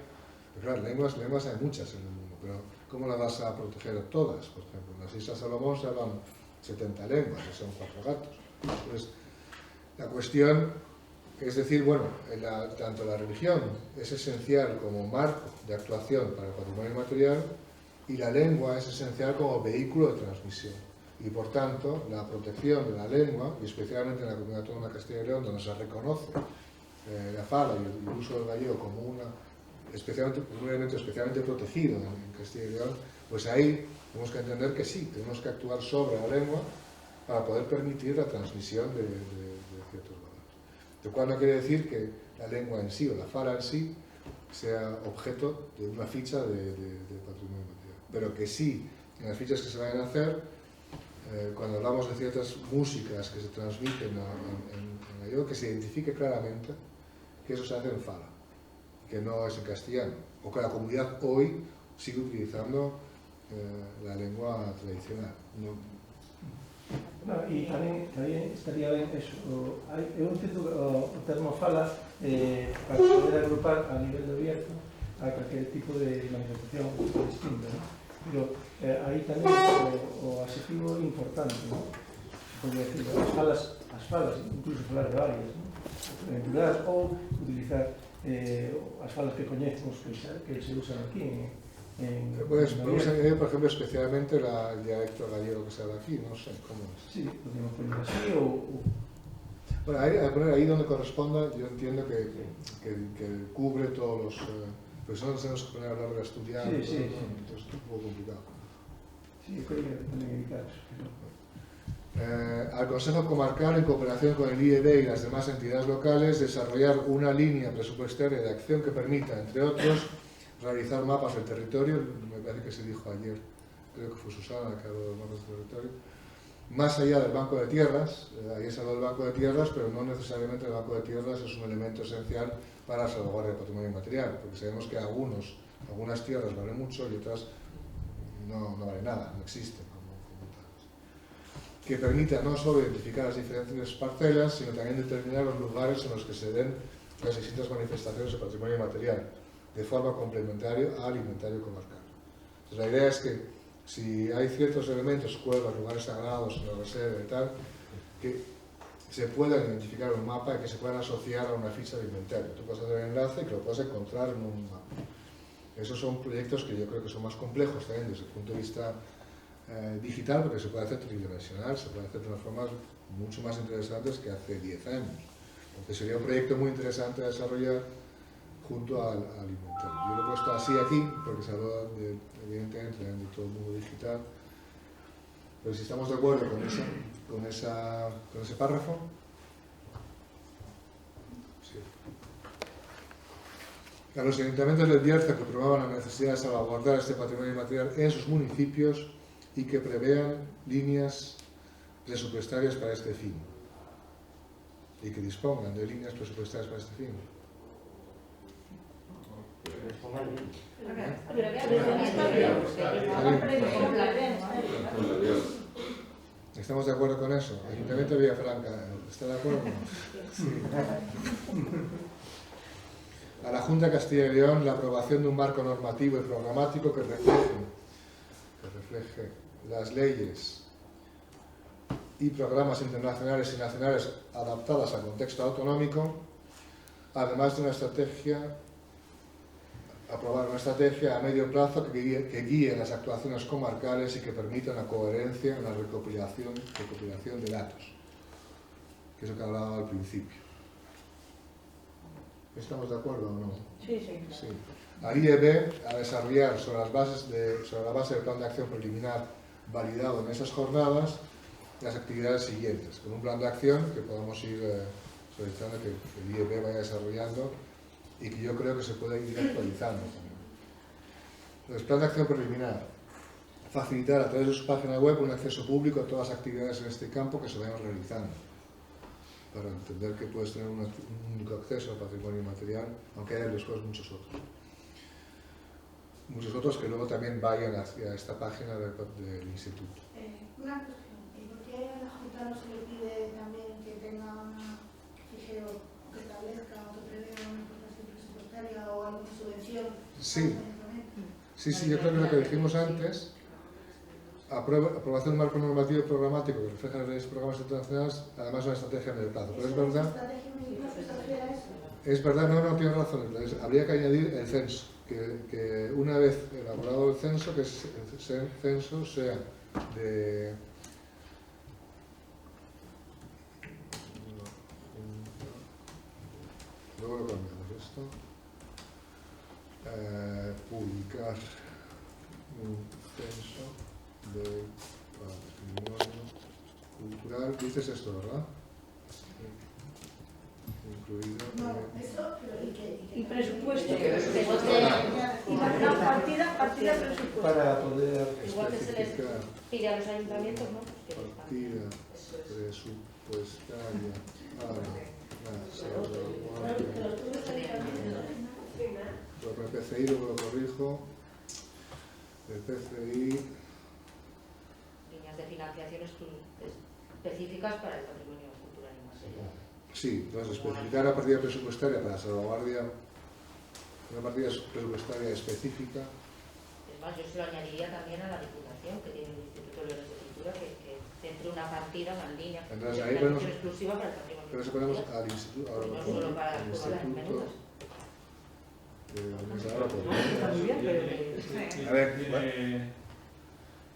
pero claro, lenguas hay muchas en el mundo, pero ¿cómo las vas a proteger todas? Por ejemplo, en las Islas Salomón se hablan 70 lenguas, que son 4 gatos. Entonces, la cuestión es decir, bueno, tanto la religión es esencial como marco de actuación para el patrimonio material y la lengua es esencial como vehículo de transmisión. Y por tanto, la protección de la lengua, y especialmente en la Comunidad Autónoma de Castilla y León, donde se reconoce la fala y el uso del gallego como un elemento especialmente protegido en Castilla y León, pues ahí tenemos que entender que sí, tenemos que actuar sobre la lengua para poder permitir la transmisión de ciertos valores. Lo cual no quiere decir que la lengua en sí o la fala en sí sea objeto de una ficha de patrimonio material. pero que sí, en las fichas que se vayan a hacer, cuando hablamos de ciertas músicas que se transmiten en gallego, que se identifique claramente que eso se hace en fala, que no es en castellano, o que la comunidad hoy sigue utilizando la lengua tradicional. E tamén estaría ben eso. Eu entendo o termo fala para poder agrupar a nivel de abierto a calquer tipo de manifestación distinta, ¿no? Pero aí tamén o adxetivo importante, ¿no? Podría decir, as falas, incluso falar de varias, ¿no? En plural, ou utilizar as falas que coñecemos que se usan aquí Pues podemos añadir, por ejemplo, especialmente el dialecto gallego que se habla aquí, no sé cómo es. Sí, podemos poner así o... Bueno, a poner ahí donde corresponda, yo entiendo que cubre todos los... Porque si no nos tenemos que poner a hablar de estudiar, sí, entonces es un poco complicado. Sí, creo que también evitar eso. Al Consejo Comarcal, en cooperación con el IED y las demás entidades locales, desarrollar una línea presupuestaria de acción que permita, entre otros, realizar mapas del territorio. Me parece que se dijo ayer, creo que fue Susana la que habló de los mapas del territorio, más allá del banco de tierras. Ahí se habló del banco de tierras, pero no necesariamente el banco de tierras es un elemento esencial para la salvaguardia del patrimonio inmaterial, porque sabemos que algunas tierras valen mucho y otras no valen nada, no existen como tales. Que permita no solo identificar las diferentes parcelas, sino también determinar los lugares en los que se den las distintas manifestaciones de patrimonio inmaterial, de forma complementaria al inventario comarcal. Entonces, la idea es que si hay ciertos elementos, cuevas, lugares sagrados, en la reserva y tal, que se puedan identificar en un mapa y que se puedan asociar a una ficha de inventario. Tú puedes hacer el enlace y que lo puedas encontrar en un mapa. Esos son proyectos que yo creo que son más complejos también desde el punto de vista digital, porque se puede hacer tridimensional, se puede hacer de unas formas mucho más interesantes que hace 10 años. Entonces sería un proyecto muy interesante de desarrollar junto al inventario. Yo lo he puesto así aquí, porque se habla evidentemente de todo el mundo digital, pero si estamos de acuerdo con ese párrafo, sí. A los ayuntamientos del Bierzo que promuevan la necesidad de salvaguardar este patrimonio inmaterial en sus municipios y que prevean líneas presupuestarias para este fin, y que dispongan de líneas presupuestarias para este fin. ¿Estamos de acuerdo con eso? El Ayuntamiento de Villafranca, ¿está de acuerdo? Sí. A la Junta de Castilla y León la aprobación de un marco normativo y programático que refleje las leyes y programas internacionales y nacionales adaptadas al contexto autonómico, además de aprobar una estrategia a medio plazo que guíe las actuaciones comarcales y que permita una coherencia en la recopilación de datos, que es lo que hablaba al principio. ¿Estamos de acuerdo o no? Sí, sí. Sí. Al IEB a desarrollar sobre la base del plan de acción preliminar validado en esas jornadas las actividades siguientes, con un plan de acción que podamos ir solicitando que el IEB vaya desarrollando y que yo creo que se puede ir actualizando también. El plan de acción preliminar: facilitar a través de su página web un acceso público a todas las actividades en este campo que se vayan realizando, para entender que puedes tener un único acceso al patrimonio inmaterial, aunque haya después muchos otros. Muchos otros que luego también vayan hacia esta página del instituto. Una cuestión, ¿y por qué a la Junta no se le pide también que tenga una fijeo que establezca o que prevea una aportación presupuestaria o alguna subvención? Sí, yo creo que lo que dijimos antes, aprobación de un marco normativo y programático que refleja las leyes y programas internacionales, además de una estrategia a medio plazo. Pero es verdad, no, tienes razón, habría que añadir el censo, que una vez elaborado el censo, que el censo sea de... Luego lo cambiamos esto. Publicar un censo de patrimonio cultural. Dices esto, ¿verdad? incluido. No, eso, pero y presupuesto. Y que Y la partida presupuesto. Para poder igual que se les especificar pide a los ayuntamientos, ¿no? Que partida presupuestaria para la salvaguardia. Por el PCI, luego lo corrijo. El PCI. líneas de financiación específicas para el patrimonio cultural y material. Sí, entonces especificar la partida presupuestaria para la salvaguardia, una partida presupuestaria específica. Es más, yo se lo añadiría también a la Diputación, que tiene el Instituto de Leones de Cultura, que centre una partida, una línea Entonces, de ahí ponemos, financiación exclusiva para el patrimonio pero cultural. ponemos al instituto, ahora No lo solo pongo, para al las instituto. menudas. Ahora A ver,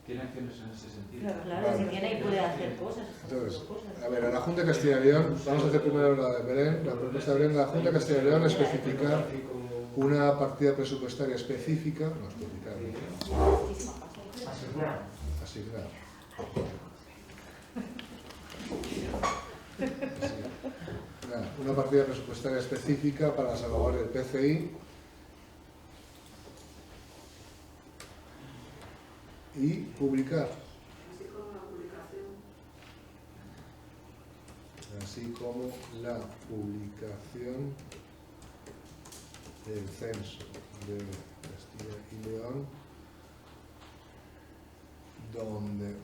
tiene acciones en ese sentido. Claro, si tiene y puede hacer cosas. Entonces, a ver, a la Junta de Castilla y León, vamos a hacer primero la de Belén, la propuesta de Belén, la Junta de Castilla y León especificar una partida presupuestaria específica, no especificar, asignar. Una partida presupuestaria específica para la salvaguardia del PCI y publicar. Así como la publicación del censo de Castilla y León, donde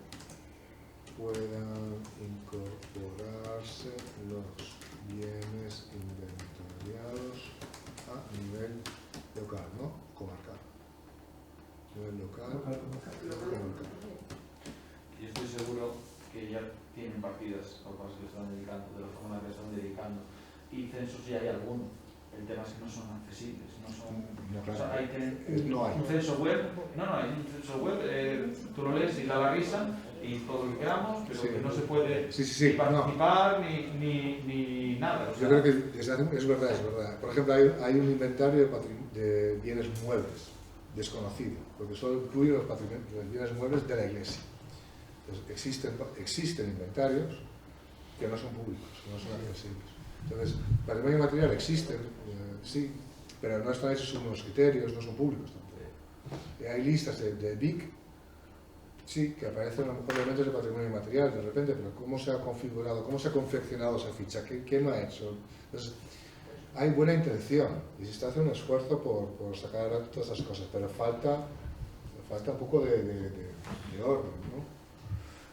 puedan incorporarse los bienes inventariados a nivel local, ¿no? Comarcal. Nivel local, comarcal. Y estoy seguro que ya tienen partidas a los que están dedicando, de la forma que están dedicando, y censos ya hay alguno. El tema es que no son accesibles, no son. No, claro. O sea, hay que, no hay. un censo web, hay un censo web, tú lo lees y da la risa y todo lo que queramos, pero Sí. que no se puede Sí, ni participar ni nada. O sea, yo creo que es verdad. Por ejemplo, hay un inventario de bienes muebles desconocido, porque solo incluye los bienes muebles de la Iglesia. Entonces, existen inventarios que no son públicos, que no son accesibles. Entonces, patrimonio material existen, sí, pero no están hechos unos criterios, no son públicos tampoco. Hay listas de BIC, sí, que aparecen a lo mejor elementos de patrimonio material de repente, pero ¿cómo se ha configurado, cómo se ha confeccionado esa ficha? ¿Quién lo ha hecho? Entonces, hay buena intención y se está haciendo un esfuerzo por sacar adelante todas esas cosas, pero falta un poco de orden, ¿no?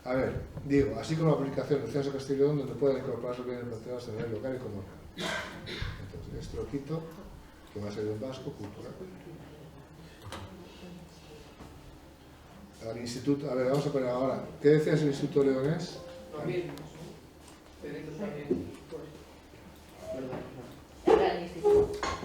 A ver, digo, así como la aplicación del Censo Castilla y León, donde pueden incorporar los bienes inventariados a nivel local y comarcal. Entonces, esto lo quito, que va a ser en vasco, cultural. Al instituto, a ver, vamos a poner ahora, ¿qué decías el Instituto Leonés? Lo mismo. Derechos también.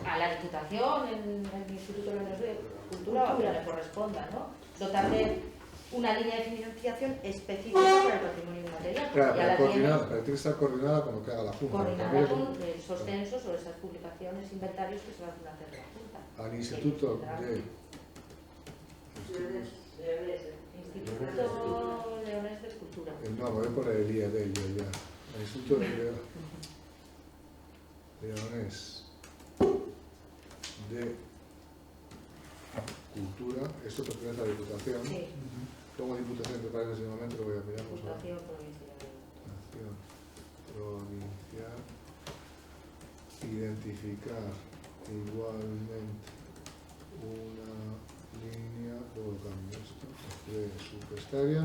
A la Diputación, el Instituto de Cultura, o que le corresponda, ¿no? Dotar de una línea de financiación específica para el patrimonio inmaterial. Claro, pero tiene que estar coordinada con lo que haga la Junta. Coordinada con esos censos o esas publicaciones, inventarios que se van a hacer la Junta. Al Instituto Instituto Leonés de Cultura. No, voy por el IED yo ya. El Instituto Leonés de Cultura, esto pertenece a la Diputación. Sí. ¿Cómo Diputación te parece en ese momento? Lo voy a mirar. Diputación Provincial. Provincial. Identificar igualmente una línea, luego cambio esto, presupuestaria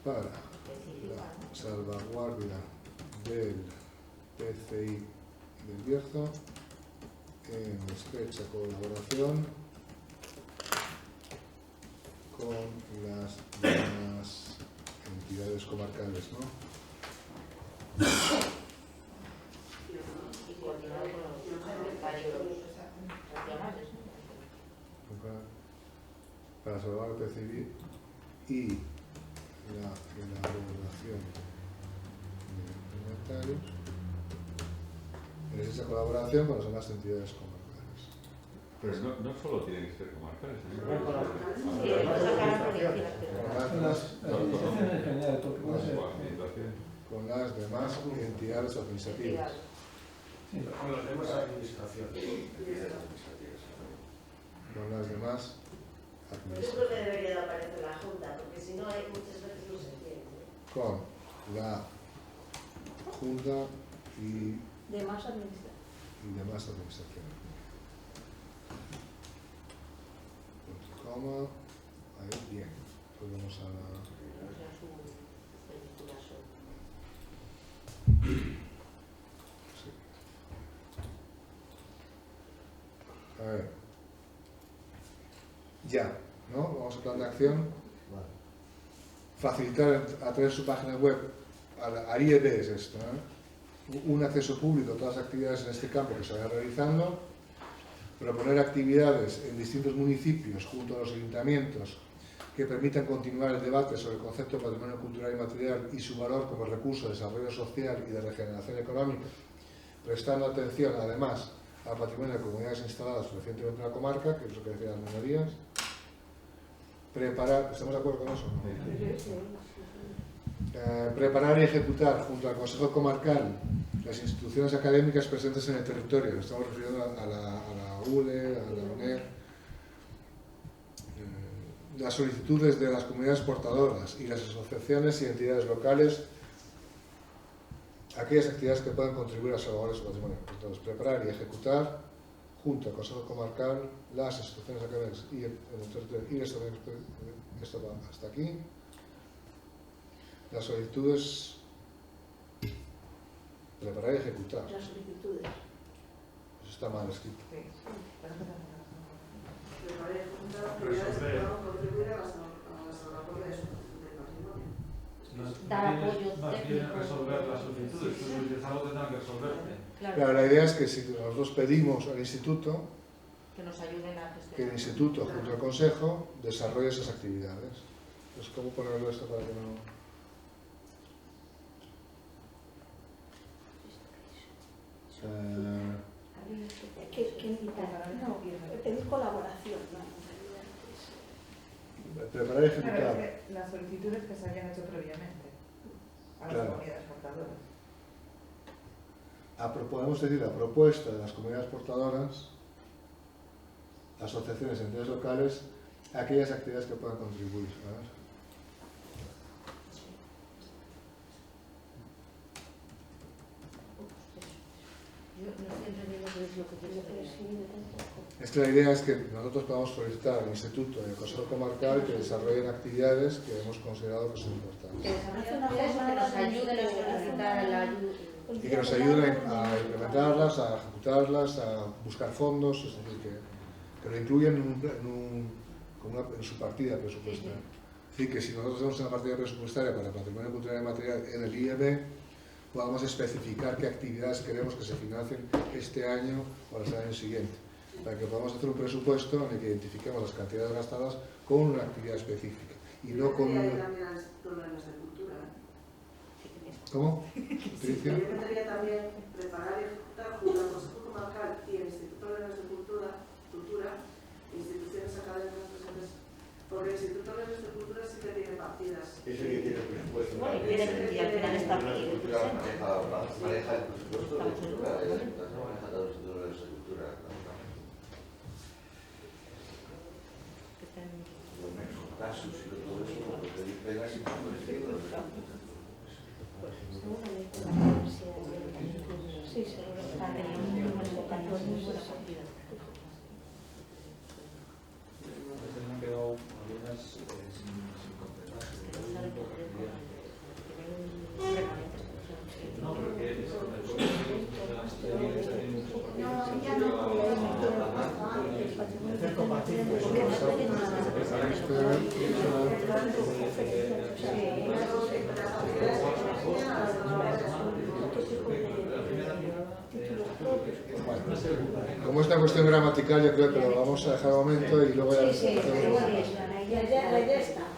para la salvaguardia del PCI del Bierzo en estrecha colaboración con las demás entidades comarcales, ¿no? Y coordinado con los varios regionales. Para salvar el PCI y la elaboración de inventarios en esa colaboración con las demás entidades comarcales. Pero no solo tienen que ser comarcales, Las administraciones en general, porque puede ser con las demás entidades administrativas. Con las demás administraciones. Con las demás Yo administraciones. creo que debería de aparecer la Junta, porque si no hay muchas veces no se entiende. Con la Junta y Demás administración. demás administraciones. Punto, coma, ahí, bien. Pues vamos a la... Sí. A ver. Ya, ¿no? Vamos al plan de acción. Facilitar a través de su página web, al IEB es esto, ¿eh? Un acceso público a todas las actividades en este campo que se vayan realizando, proponer actividades en distintos municipios junto a los ayuntamientos que permitan continuar el debate sobre el concepto de patrimonio cultural y material y su valor como recurso de desarrollo social y de regeneración económica, prestando atención además al patrimonio de comunidades instaladas recientemente en la comarca, que es lo que decían las minorías. Preparar, ¿estamos de acuerdo con eso? Preparar y ejecutar junto al Consejo Comarcal las instituciones académicas presentes en el territorio. Nos estamos refiriendo a la ULE, a la UNED. Las solicitudes de las comunidades portadoras y las asociaciones y entidades locales, aquellas actividades que puedan contribuir a salvaguardar su patrimonio. Entonces, preparar y ejecutar junto al Consejo Comarcal las instituciones académicas y el territorio. Y esto va hasta aquí. Las solicitudes, preparar y ejecutar. Las solicitudes. Eso está mal escrito. Preparar y ejecutar actividades que puedan contribuir a la salvaguardia del patrimonio. Dar apoyo más bien técnico. resolver las solicitudes, que algo tendrán que resolverse. Claro, la idea es que si nosotros pedimos al instituto, Que nos ayuden a gestionar. que el instituto junto al consejo desarrolle esas actividades. Entonces, ¿cómo ponerlo esto para que no...? Que invitar, no, pedir colaboración, ¿no? Preparar y ejecutar. Claro, es que las solicitudes que se hayan hecho previamente a las Claro. comunidades portadoras. Podemos decir la propuesta de las comunidades portadoras, asociaciones, entidades locales, a aquellas actividades que puedan contribuir. ¿Sabes? Yo no estoy entendiendo qué es lo que quieres decir. Es que la idea es que nosotros podamos solicitar al instituto y al consejo comarcal que desarrollen actividades que hemos considerado que son importantes. Que nos ayuden a solicitar la ayuda. Y que nos ayuden a implementarlas, a ejecutarlas, a buscar fondos, es decir, que lo incluyan en su partida presupuestaria. Es decir, que si nosotros tenemos una partida presupuestaria para el patrimonio cultural y material en el IEB, podamos especificar qué actividades queremos que se financien este año o el año siguiente, para que podamos hacer un presupuesto en el que identifiquemos las cantidades gastadas con una actividad específica y no con Yo un... metería también al Instituto de Bienes de Cultura. ¿Cómo? Yo metería también preparar y ejecutar junto al Consejo Comarcal y el Instituto de Bienes de Cultura, instituciones académicas presentes, porque el Instituto de Bienes de Cultura sí que tiene partidas. Ese que tiene el presupuesto. Bueno, y al final está aquí. Maneja el presupuesto de cultura, maneja todos los títulos de cultura. Los casos y todo eso, porque pedir pegas y todo eso. Sí, seguro. Me han quedado algunas sin completar. No, porque es Como esta cuestión gramatical, yo creo que lo vamos a dejar un momento y luego ya...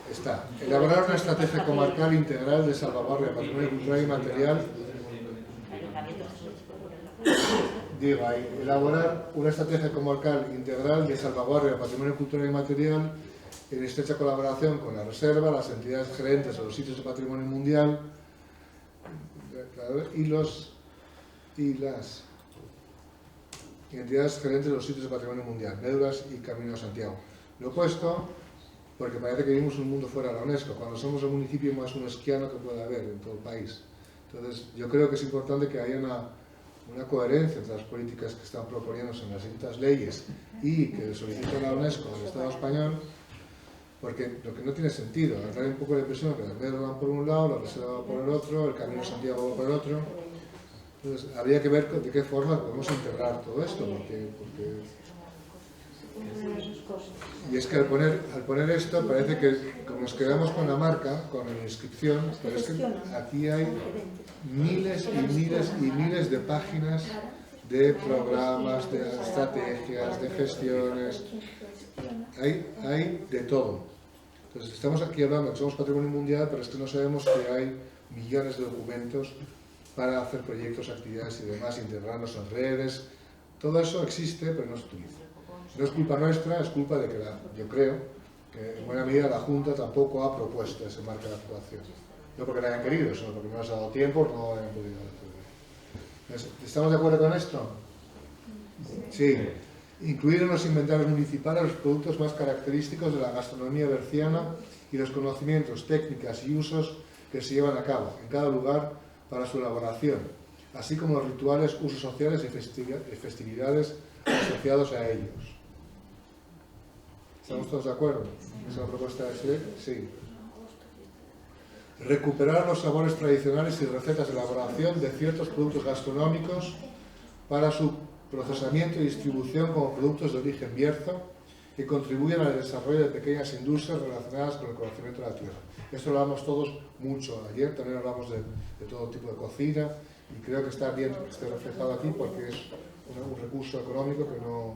Está. Elaborar una estrategia comarcal integral de salvaguardia del patrimonio cultural y material. Digo ahí, elaborar una estrategia comarcal integral de salvaguardia del patrimonio cultural y material en estrecha colaboración con la Reserva, las entidades gerentes de los sitios de patrimonio mundial, y las entidades gerentes de los sitios de patrimonio mundial, Médulas y Camino de Santiago. Lo he puesto porque parece que vivimos un mundo fuera de la UNESCO, cuando somos el municipio más unesquiano que puede haber en todo el país. Entonces, yo creo que es importante que haya una coherencia entre las políticas que están proponiéndose en las distintas leyes y que solicitan a la UNESCO al Estado español, porque lo que no tiene sentido, dar un poco la impresión que las Médulas van por un lado, la Reserva va por el otro, el Camino de Santiago va por el otro. Entonces, habría que ver de qué forma podemos integrar todo esto, porque y es que al poner esto parece que como nos quedamos con la marca, con la inscripción, pero es que aquí hay miles y miles y miles de páginas de programas, de estrategias, de gestiones, hay de todo. Entonces estamos aquí hablando que somos patrimonio mundial, pero es que no sabemos que hay millones de documentos para hacer proyectos, actividades y demás, integrarnos en redes. Todo eso existe, pero no se utiliza. No es culpa nuestra, es culpa de que yo creo que en buena medida la Junta tampoco ha propuesto ese marco de actuación. No porque no hayan querido, sino porque no les ha dado tiempo, no hayan podido hacerlo. ¿Estamos de acuerdo con esto? Sí. Incluir en los inventarios municipales los productos más característicos de la gastronomía berciana y los conocimientos, técnicas y usos que se llevan a cabo en cada lugar para su elaboración, así como los rituales, usos sociales y festividades asociados a ellos. ¿Estamos todos de acuerdo? ¿Es una propuesta de ser? Sí. Recuperar los sabores tradicionales y recetas de elaboración de ciertos productos gastronómicos para su procesamiento y distribución como productos de origen bierzo que contribuyen al desarrollo de pequeñas industrias relacionadas con el conocimiento de la tierra. Esto lo hablamos todos mucho. Ayer también hablamos de todo tipo de cocina y creo que está bien que esté reflejado aquí porque es un recurso económico que no...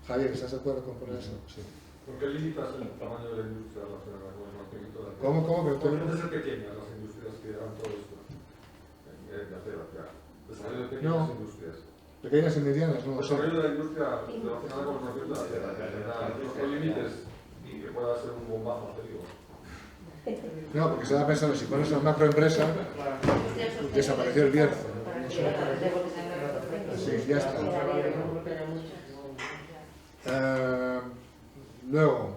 Javier, ¿estás de acuerdo con poner eso? Sí. ¿Por qué limitas el tamaño de la industria relacionada con el mantenimiento de la tierra? ¿Cómo? ¿Por qué pueden ser pequeñas las industrias que hagan todo esto? De acero, desarrollo de pequeñas industrias. Pequeñas y medianas, no lo sé. Desarrollo de la industria relacionada con el mantenimiento de la tierra. No límites y que pueda ser un bombazo, te digo. No, porque se da pensando, si pones una macroempresa, desapareció el bierzo. Sí, ya está. Luego,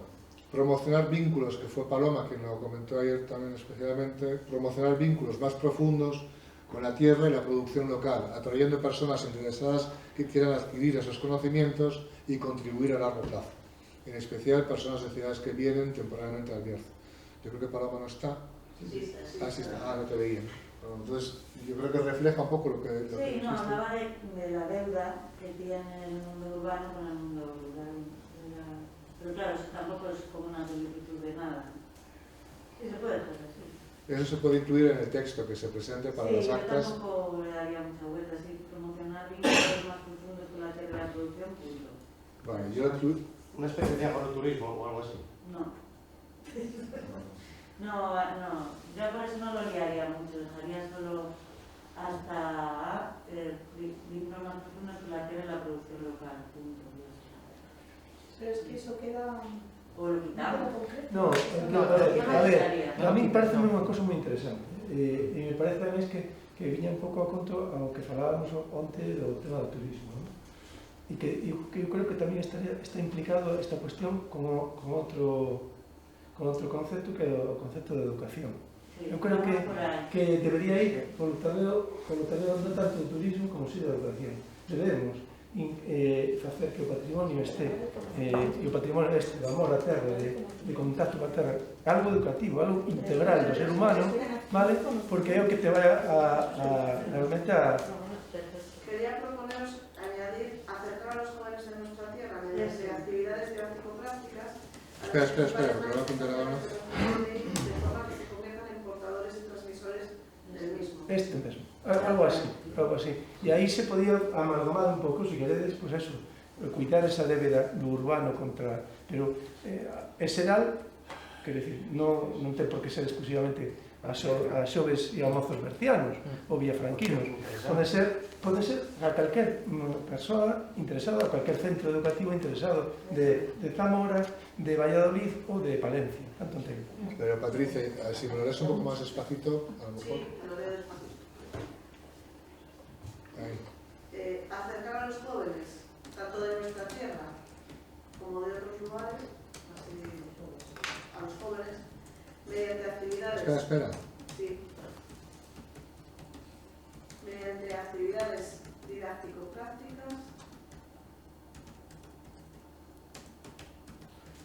promocionar vínculos, que fue Paloma quien lo comentó ayer también especialmente, promocionar vínculos más profundos con la tierra y la producción local, atrayendo personas interesadas que quieran adquirir esos conocimientos y contribuir a largo plazo, en especial personas de ciudades que vienen temporalmente al Bierzo. Yo creo que Paloma no está. Sí, sí está. Ah, no te veía. Entonces, yo creo que refleja un poco lo que... Sí, no, hablaba de la deuda que tiene el mundo urbano con el mundo rural. Pero claro, eso tampoco es como una solicitud de nada. Sí, se puede hacer así. Eso se puede incluir en el texto que se presente para las actas. Sí, yo tampoco le daría mucha vuelta, así promocionar vínculos más profundos con la tierra de la producción, punto. Vale, yo... ¿Una especie de agroturismo o algo así? No. No, yo por eso no lo liaría mucho, dejaría solo hasta vínculos más profundos con la tierra de la producción local, punto. Pero es que eso queda... O lo quitamos. No, a ver, a mí parece unha cosa moi interesante. E me parece tamén que viña un pouco a conto ao que falábamos onte do tema do turismo. ¿No? E que eu creo que tamén está implicado esta cuestión con outro concepto que é o concepto de educación. Eu creo que debería ir polo taleo non tanto do turismo como si da educación. Debemos facer que o patrimonio este e o patrimonio este do amor á terra, de contacto coa terra, algo educativo, algo integral do ser humano, vale? Porque é o que te vai realmente a... Quería proponeros añadir, acercar a los jóvenes de nuestra tierra mediante actividades didáctico-prácticas. Espera, porque lo voy a apuntar ahora. De forma que se conviertan en portadores y transmisores del mismo. Este mesmo, algo así. E aí se podía amalgamar un pouco, se queredes, pois eso, cuidar esa débeda do urbano contra... Pero é xeral, quer decir, non ten por que ser exclusivamente a xoves e a mozos bercianos ou villafranquinos. Pode ser a calquer persoa interesada, a calquer centro educativo interesado de Zamora, de Valladolid ou de Palencia. Tanto entendo. Pero Patricia, si me lo lees un poco más despacito, a lo mejor... Sí, lo leo despacito. Ahí. Acercar a los jóvenes, tanto de nuestra tierra como de otros lugares, así, a los jóvenes, mediante actividades... Espera. Sí. Mediante actividades didáctico-prácticas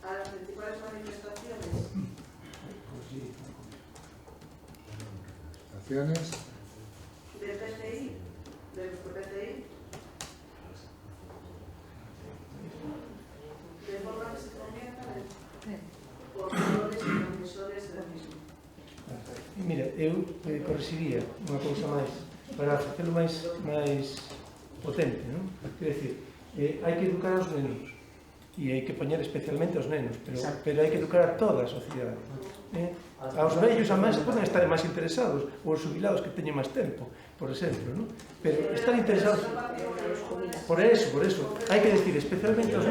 a las principales manifestaciones del PCI, de nuestro PCI, de forma que se conviertan en portadores y transmisores del mismo. Mira, eu correxiría unha cousa máis para facelo máis potente, non? Quer dizer, hai que educar aos nenos e hai que poñer especialmente aos nenos, pero hai que educar a toda a sociedade. Aos vellos, a máis, poden estar máis interesados, ou os jubilados que teñen máis tempo, por exemplo, non? Pero estar interesados... Por eso, hai que decir especialmente aos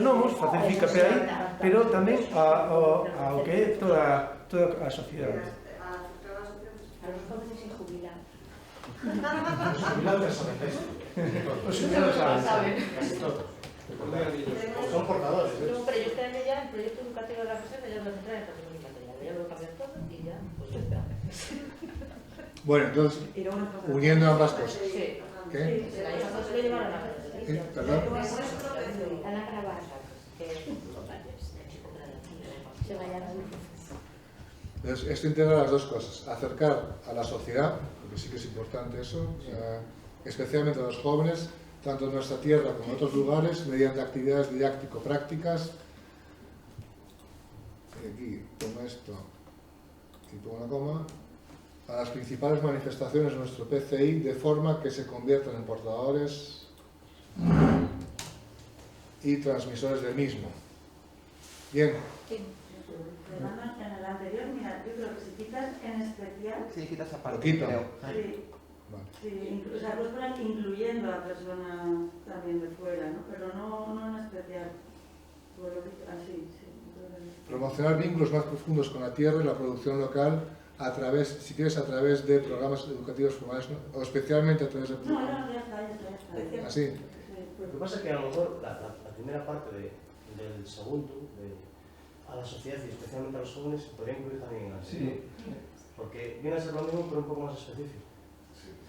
novos, facer ficape aí, pero tamén ao que é toda a sociedade. A los jóvenes y jubilados. Los jubilados saben eso. Los jubilados saben. Casi todos. Son portadores. No, pero yo este ya el proyecto educativo de la reserva ya lo centré en educación inmaterial. Ya lo cambié todo y ya, pues ya está. Bueno, entonces, uniendo ambas cosas. Sí. ¿Qué? El año pasado se lo llevaron a la ¿Sí? ¿Perdón? a la caravana. Se vayan a Entonces, esto integra las dos cosas, acercar a la sociedad, porque sí que es importante eso, especialmente a los jóvenes, tanto en nuestra tierra como en otros lugares, mediante actividades didáctico-prácticas. Aquí pongo esto y pongo una coma, a las principales manifestaciones de nuestro PCI, de forma que se conviertan en portadores y transmisores del mismo. Bien. En el anterior, mira, yo creo que si quitas en especial... Sí, quitas esa parte, Lo quito. creo. Sí, Vale. sí, o sea, pues poner incluyendo a personas también de fuera, ¿no? Pero no en especial. Así, sí. Promocionar vínculos más profundos con la tierra y la producción local a través, si quieres, a través de programas educativos formales, ¿no? O especialmente a través de... No, ya está. ¿Así? Lo que pasa es que a lo mejor la primera parte del segundo, a la sociedad y especialmente a los jóvenes, se podría incluir también en el Sí. Porque viene a ser lo mismo, pero un poco más específico.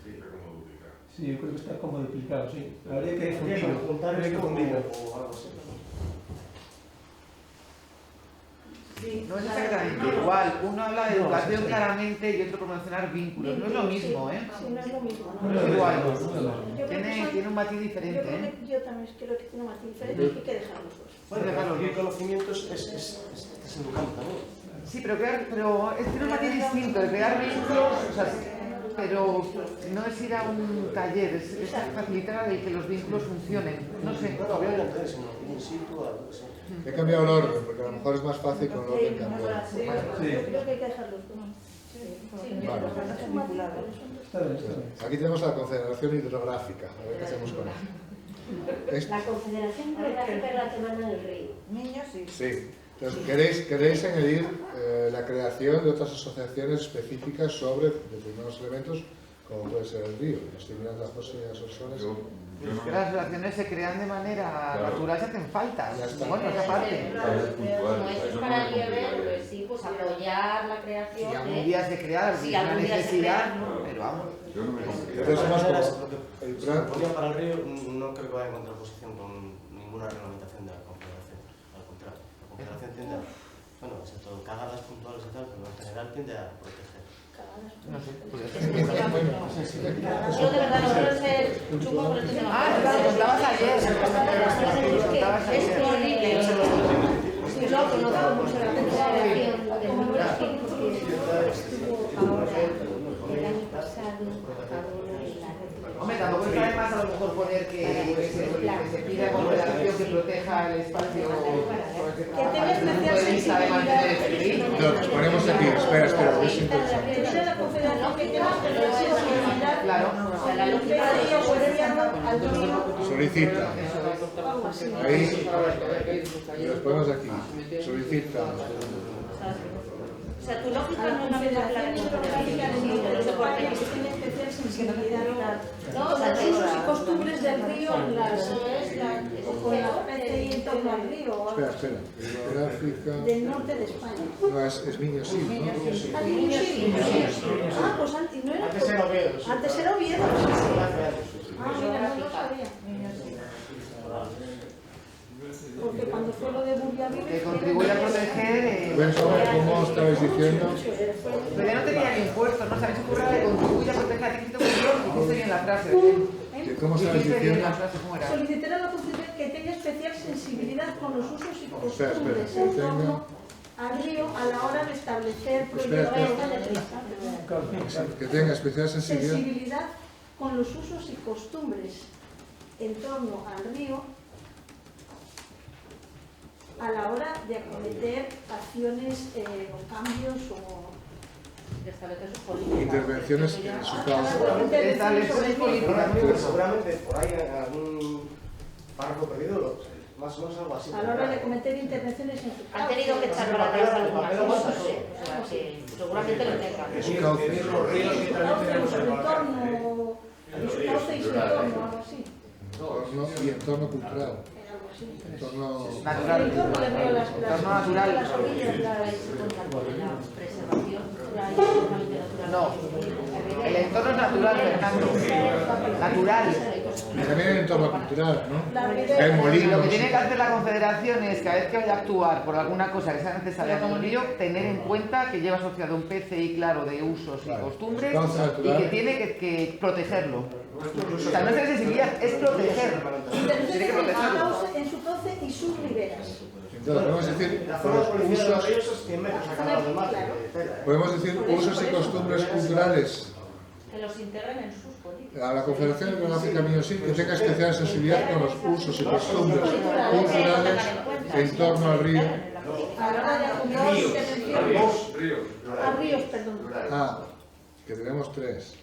Sí, pero como duplicar. Sí, yo creo que está como duplicado, sí. Habría que Habría que juntar fundirlo. esto o algo así. Sí, No es exactamente igual. Uno habla de educación claramente y otro promocionar vínculos. No es lo mismo, ¿eh? Sí, no es lo mismo. No es igual. Yo creo que Tiene un matiz yo diferente, creo ¿eh? que yo también creo que tiene un matiz diferente y que hay que dejarlos dos. Puedes dejarlo. El conocimientos es educando también. Sí, pero tiene un matiz distinto, de crear vínculos, o sea, pero no es ir a un taller, es facilitar el que los vínculos funcionen. No sé, He cambiado el orden, porque a lo mejor es más fácil con el orden cambiado. Sí, yo creo que hay que dejarlos dos. Aquí tenemos la Confederación Hidrográfica, a ver qué hacemos con ella. La Confederación Hidrográfica es la que manda en el río. Niños, sí. Sí. Entonces, ¿queréis añadir la creación de otras asociaciones específicas sobre determinados elementos, como puede ser el río? Estoy mirando a José y a Sorsones. Es que las relaciones se crean de manera natural, se hacen falta. Bueno, esa parte. No es para el nivel, sí, pues apoyar la creación. Si algún día se crea, si una algún día se necesidad, crea, ¿no? pero vamos. Yo no me complico. Entonces, más como el plan para el río no creo que vaya en contraposición con ninguna reglamentación de la Confederación. Al contrario, la Confederación tiende a, bueno, excepto cagadas puntuales y tal, pero en general tiende a proteger. No sé, Yo de verdad no quiero ser chungo por este tema. Ah, lo contabas ayer. Es horrible. No conozco mucho la Confederación de Números porque estuvo ahora el año pasado Hombre, tampoco está de más a lo mejor poner que se pida a Confederación que proteja el espacio, sobre tenga especial sensibilidad. Entonces, ponemos aquí, espera, es interesante. Que sea la confederación que tenga especial sensibilidad. Claro. Al río boliviano, al río. Solicita. Algo así. Ahí, y los ponemos aquí. Solicita. O sea, tu lógica no es la Confederación Hidrográfica del Norte de España que tiene especial sensibilidad. No, Los usos y costumbres del río, con la PCI en torno al río. o algo Espera. Gráfica. Del norte de España. No, es Miño sí, ¿no? Ah, Niño sí. Ah, pues antes no era. Antes era Oviedo. Sí. Antes era Oviedo. Ah, mira, no lo sabía. Porque cuando fue lo de Burjavive... Que contribuye a proteger... ¿Ves cómo estabais diciendo? Pero ya no tenía ni impuestos, ¿no? ¿Sabéis qué ocurre? Que contribuye a proteger. Aquí tengo que hiciste bien la frase. ¿Que ¿Cómo estabais diciendo? Solicitar a la Constitución que tenga especial sensibilidad con los usos y costumbres espera, en torno al río a la hora de establecer proyectos. Que tenga especial sensibilidad. Sensibilidad con los usos y costumbres en torno al río a la hora de acometer acciones o cambios o de establecer sus políticas. Intervenciones en su causa. Establecer políticas. Seguramente por ahí en algún párrafo perdido, más o menos algo así. a la hora de acometer intervenciones en su causa. Han tenido que echar para atrás algunas cosas, ¿eh? O sea, que seguramente lo tengan. En su cauce. En su entorno, en su cauce y su entorno, algo así. Y entorno cultural. Entorno natural. El entorno del río, las natural. las orillas, La preservación No, el entorno es natural, Fernando. Natural. Y también el entorno cultural, ¿no? Hay Lo molinos. que tiene que hacer la Confederación es cada vez que vaya a actuar por alguna cosa que sea necesaria como el río, tener en cuenta que lleva asociado un PCI claro de usos y costumbres y que tiene que protegerlo. O sea, no es sensibilidad, es protegerlo. Tiene que protegerlo. en su cauce y sus riberas. Entonces, podemos decir La zona de policía de los ríos usos, es 100 metros a cada lado del mar. podemos decir usos y costumbres culturales. que los integren en sus políticas. A la Confederación Hidrográfica Miño-Sil que tenga especial sensibilidad con los usos y costumbres culturales en torno al río. A la hora de acumular intervenciones. A ríos, perdón. Ah, que tenemos 3.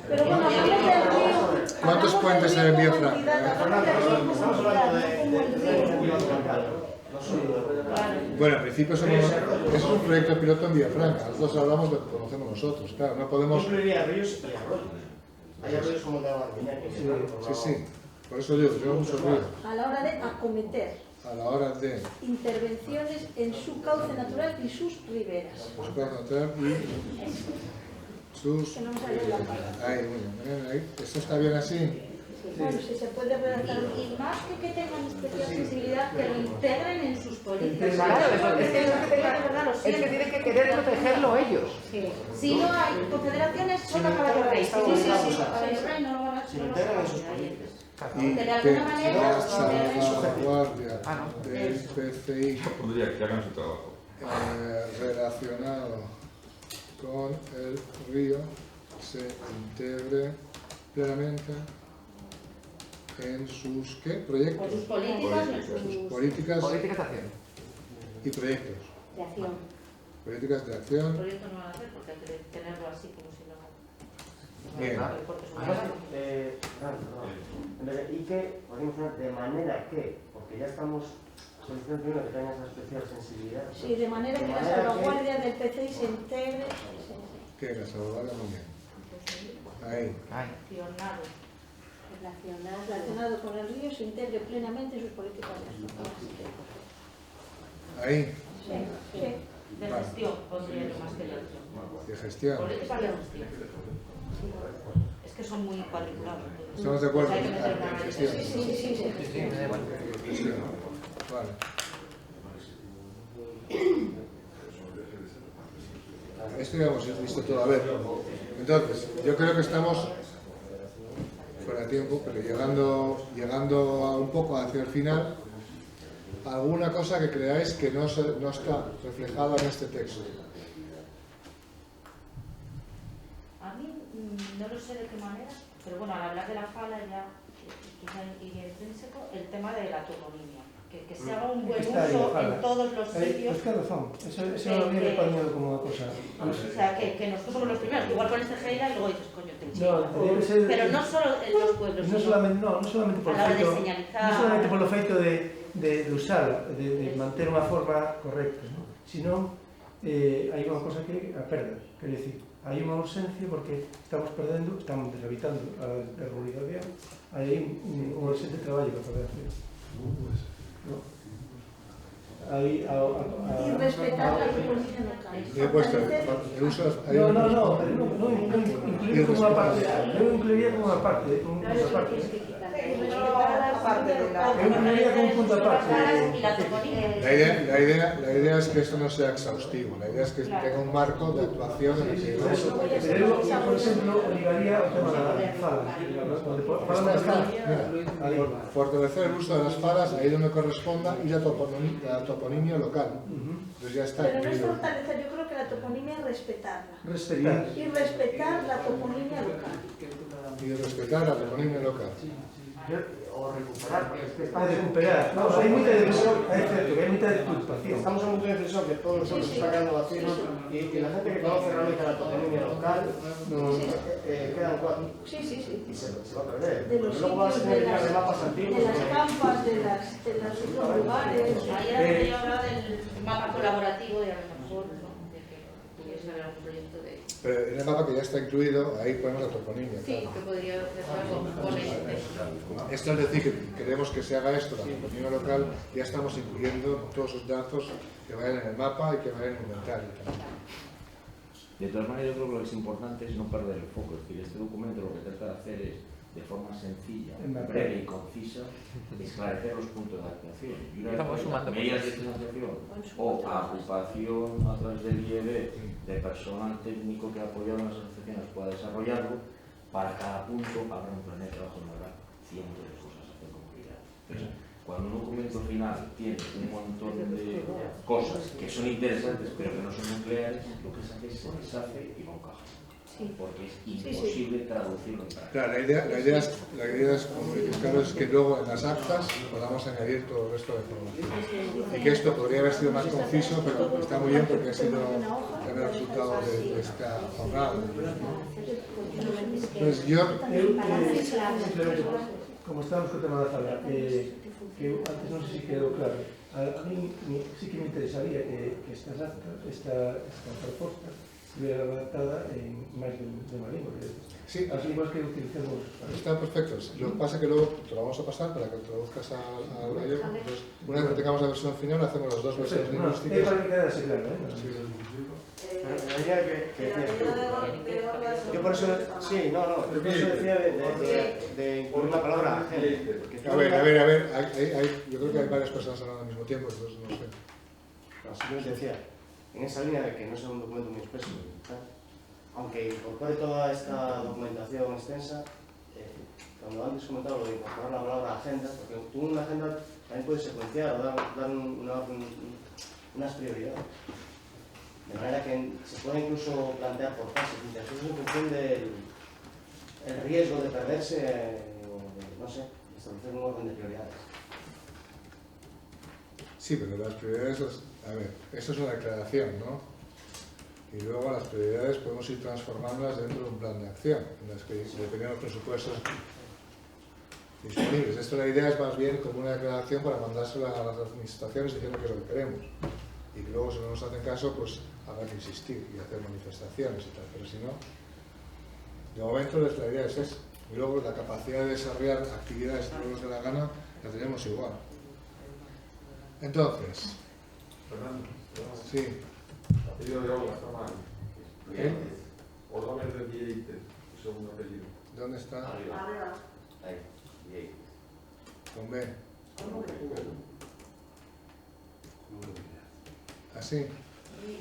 Pero bueno, hablamos del río. ¿Cuántos puentes hay en Villafranca? Hablamos del río como entidad, no como el río. Bueno, en principio es un proyecto piloto en Villafranca. Nosotros hablamos de lo que conocemos nosotros. Claro, no podemos... Incluiría ríos y arroyos. Hay arroyos como el de Barbiña. Sí. Por eso digo, tenemos muchos ríos. A la hora de acometer A la hora de... intervenciones en su cauce natural y sus riberas. Pues puedo notar y... Sus... Que no me sale la palabra. Ahí, bueno, ahí. ¿Esto está bien así? Bueno, si se puede redactar. Y más que tengan especial sensibilidad, que lo integren en sus políticas. Claro, es que tienen que querer protegerlo ellos. Si no hay confederaciones, solo para los reyes. Sí, no lo van a Si lo integran en sus políticas. Y de que alguna manera salvaguardia del PCI Pondría que hagan su trabajo. relacionado con el río se integre plenamente en sus ¿qué? ¿Proyectos? con sus políticas y sus Políticas Políticas de acción. y proyectos. de acción. Políticas de acción. Proyectos no van a hacer porque hay que tenerlo así como si no. Bien. En vez de y que, podríamos poner de manera que, porque ya estamos solicitando primero que tenga esa especial sensibilidad. Sí, de manera que la salvaguardia del PCI se integre. ¿Qué? La salvaguardia muy bien. Ahí. Relacionado con el río se integre plenamente en sus políticas de acción. Ahí. Sí. De gestión, pondría yo más que de acción. De gestión. Políticas de gestión. Es que son muy cuadriculados. ¿Estamos de acuerdo? Hay que meter una Gestión. Sí. Gestión. Vale. Esto ya hemos visto todo. A ver, entonces, yo creo que estamos fuera de tiempo, pero llegando a un poco hacia el final, alguna cosa que creáis que no está reflejada en este texto. A mí no lo sé de qué manera, pero bueno, al hablar de la fala ya quizá iría intrínseco el tema de la toponimia, que se haga un buen uso en todos los sitios. Pues qué razón, eso lo viene español como una cosa. O sea, que nosotros somos los primeros, igual con este Geira y luego dices, coño, te no, pero no solo en los pueblos, no solamente por a la hora de feito, señalizar, non solamente polo feito de usar, de manter unha forma correcta, ¿no? Sino hai unha cosa que a perda, quer dicir, hai unha ausencia porque estamos deshabitando a ruralidade, hai un ausente traballo que poder hacer. ¿No? Y respetar la disposición local. No incluir como una parte, yo incluiría como una parte, yo incluiría como un punto aparte. La idea es que esto no sea exhaustivo, la idea es que tenga un marco de actuación en el que yo, por ejemplo, obligaría a tema de las falas. Fortalecer el uso de las falas ahí donde corresponda y la toponimia local. Entonces ya está. Pero no es fortalecer, yo creo que la toponimia es respetarla. Respetar. Y respetar la toponimia local. Y respetar la toponimia local. O recuperar, porque es que recuperar. No, hay mucha depresión, hay mucha deturpación. Estamos en un punto de defensión que todos nosotros está quedando vacíos y la gente que conoce realmente la toponimia local quedan cuatro. Sí. Y se va a perder. De los luego vas a tener que sitios, de mapas antiguos. de las campas, de los lugares. Ayer yo hablaba del mapa colaborativo y a lo mejor de que pudiese haber algún proyecto de... Pero en el mapa que ya está incluido, ahí ponemos la toponimia. Sí, claro. Que podría hacer algo con este. Esto es decir, que queremos que se haga esto, la toponimia local, ya estamos incluyendo todos los datos que vayan en el mapa y que vayan en el inventario también. De todas maneras, yo creo que lo que es importante es no perder el foco. Es decir, este documento lo que trata de hacer es, de forma sencilla, breve y concisa, esclarecer los puntos de actuación. Y una vez medidas de financiación o agrupación a través del IEB de personal técnico que apoya a las asociaciones pueda desarrollarlo, para cada punto habrá un plan de trabajo y habrá cientos de cosas a hacer como comunidad. Entonces, cuando un documento final tiene un montón de cosas que son interesantes pero que no son nucleares, lo que se hace es se deshace y va a un cajón. Porque es imposible traducirlo en práctica. Claro, la idea es, como dice Carlos, es que luego en las actas podamos añadir todo el resto de información. Y que esto podría haber sido más conciso, pero está muy bien porque ha sido también el resultado de esta jornada. Entonces yo... Como estábamos con el tema de la sala, que antes no sé si quedó claro, a mí sí que me interesaría que esta propuesta estuviera adaptada en máis de unha lingua. Sí, as linguas que utilicemos. Están perfectos. Lo que pasa es que luego te lo vamos a pasar para que lo traduzcas al gallego. Entonces, una vez que tengamos la versión final, hacemos las dos versiones lingüísticas. Es para que quede así claro, Yo por eso, sí, yo por eso decía de incluir la palabra agente. A ver, yo creo que hay varias personas hablando al mismo tiempo, entonces no sé. Así decía, en esa línea de que no sea un documento muy expreso, aunque incorpore toda esta documentación extensa, cuando antes comentaba lo de incorporar la palabra agenda, porque tú una agenda también puedes secuenciar o dar unas prioridades. De manera que se puede incluso plantear por fases, en función del riesgo de perderse o de, no sé, establecer un orden de prioridades. Sí, pero las prioridades, a ver, esto es una declaración, ¿no? Y luego las prioridades podemos ir transformándolas dentro de un plan de acción, en las que dependiendo de los presupuestos disponibles. Esto la idea es más bien como una declaración para mandársela a las administraciones diciendo que es lo que queremos. Y que luego si no nos hacen caso, pues habrá que insistir y hacer manifestaciones y tal, pero si no, de momento la idea es esa. Y luego la capacidad de desarrollar actividades que no nos dé la gana, la tenemos igual. Entonces, Fernando, sí. apellido de Olga, está mal. ¿Qué? Olga es de Vieite, segundo apellido. ¿Dónde está? Arriba. Ahí, Vieite. Con B. ¿Así? Y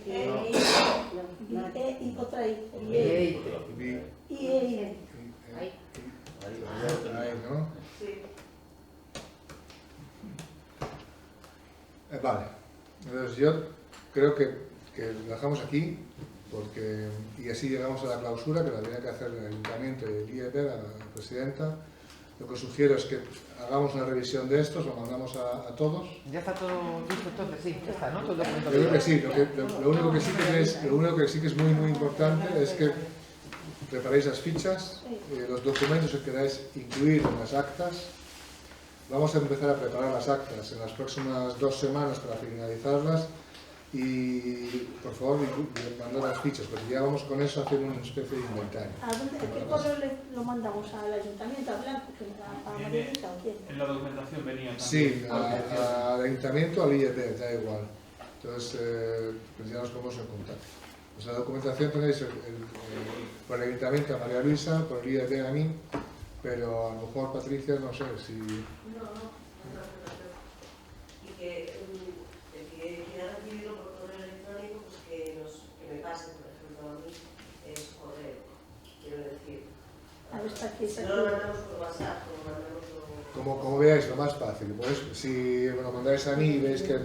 otra I. Ahí, ¿no? Sí. Vale. Entonces yo creo que lo dejamos aquí y así llegamos a la clausura que la tenía que hacer el ayuntamiento y el IEP, la presidenta. lo que sugiero es que hagamos una revisión de estos, lo mandamos a todos. Ya está todo listo entonces, sí, ya está, ¿no? Todo el documento. Yo creo que sí, lo único que sí que es muy importante es que preparéis las fichas, los documentos que queráis incluir en las actas. Vamos a empezar a preparar las actas en las próximas 2 semanas para finalizarlas y, por favor, mandad las fichas, porque ya vamos con eso a hacer una especie de inventario. ¿A qué correo lo mandamos? ¿Al ayuntamiento, a Blanco, a Margarita o quién? En la documentación venía también. Sí, al ayuntamiento, al IED, da igual. Entonces, pues ya nos ponemos en contacto. Pues la documentación tenéis por el ayuntamiento a María Luisa, por el IED a mí, pero a lo mejor Patricia, no sé si... No. Y que el que ha recibido por correo electrónico, pues que me pase, por ejemplo, a mí, su correo. Quiero decir, si no lo mandamos por WhatsApp, como veáis, lo más fácil. Pues, si me lo mandáis a mí y veis que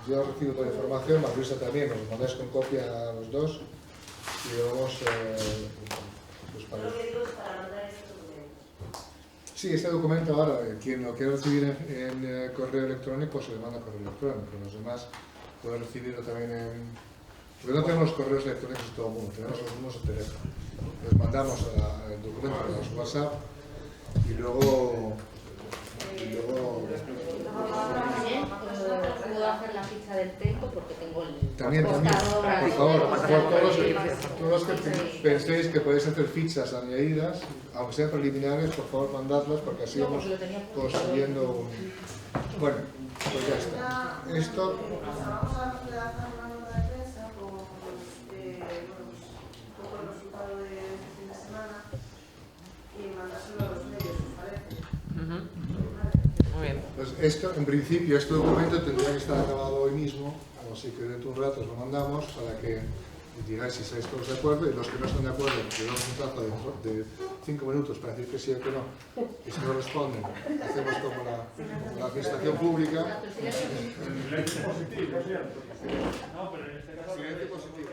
yo recibo toda la información, María Luisa también, os mandáis con copia a los dos y lo vamos... pues para... Lo que digo es para mandar este documento. Sí, este documento ahora, quien lo quiera recibir en correo electrónico, se le manda correo electrónico. Los demás pueden recibirlo también en... Porque no tenemos correos electrónicos de todo el mundo, tenemos los mismos de teléfono. Les mandamos el documento a los WhatsApp y luego puedo hacer la ficha del texto porque tengo el también, por favor, todos los que penséis que podéis hacer fichas añadidas, aunque sean preliminares, por favor mandadlas porque así vamos construyendo un... Bueno, pues ya está. Esto... Vamos a redactar una nota de prensa con un poco el resultado de este fin de semana y mandárselo a los medios, ¿os parece? Muy bien. Pues esto, en principio, este documento tendría que estar acabado hoy mismo, así que dentro de un rato os lo mandamos para que digáis si estáis todos de acuerdo y los que no están de acuerdo, que damos un plazo de 5 minutos para decir que sí o que no, y si no responden, hacemos como la administración pública. Silencio positivo, ¿cierto? No, pero en este caso... Silencio positivo.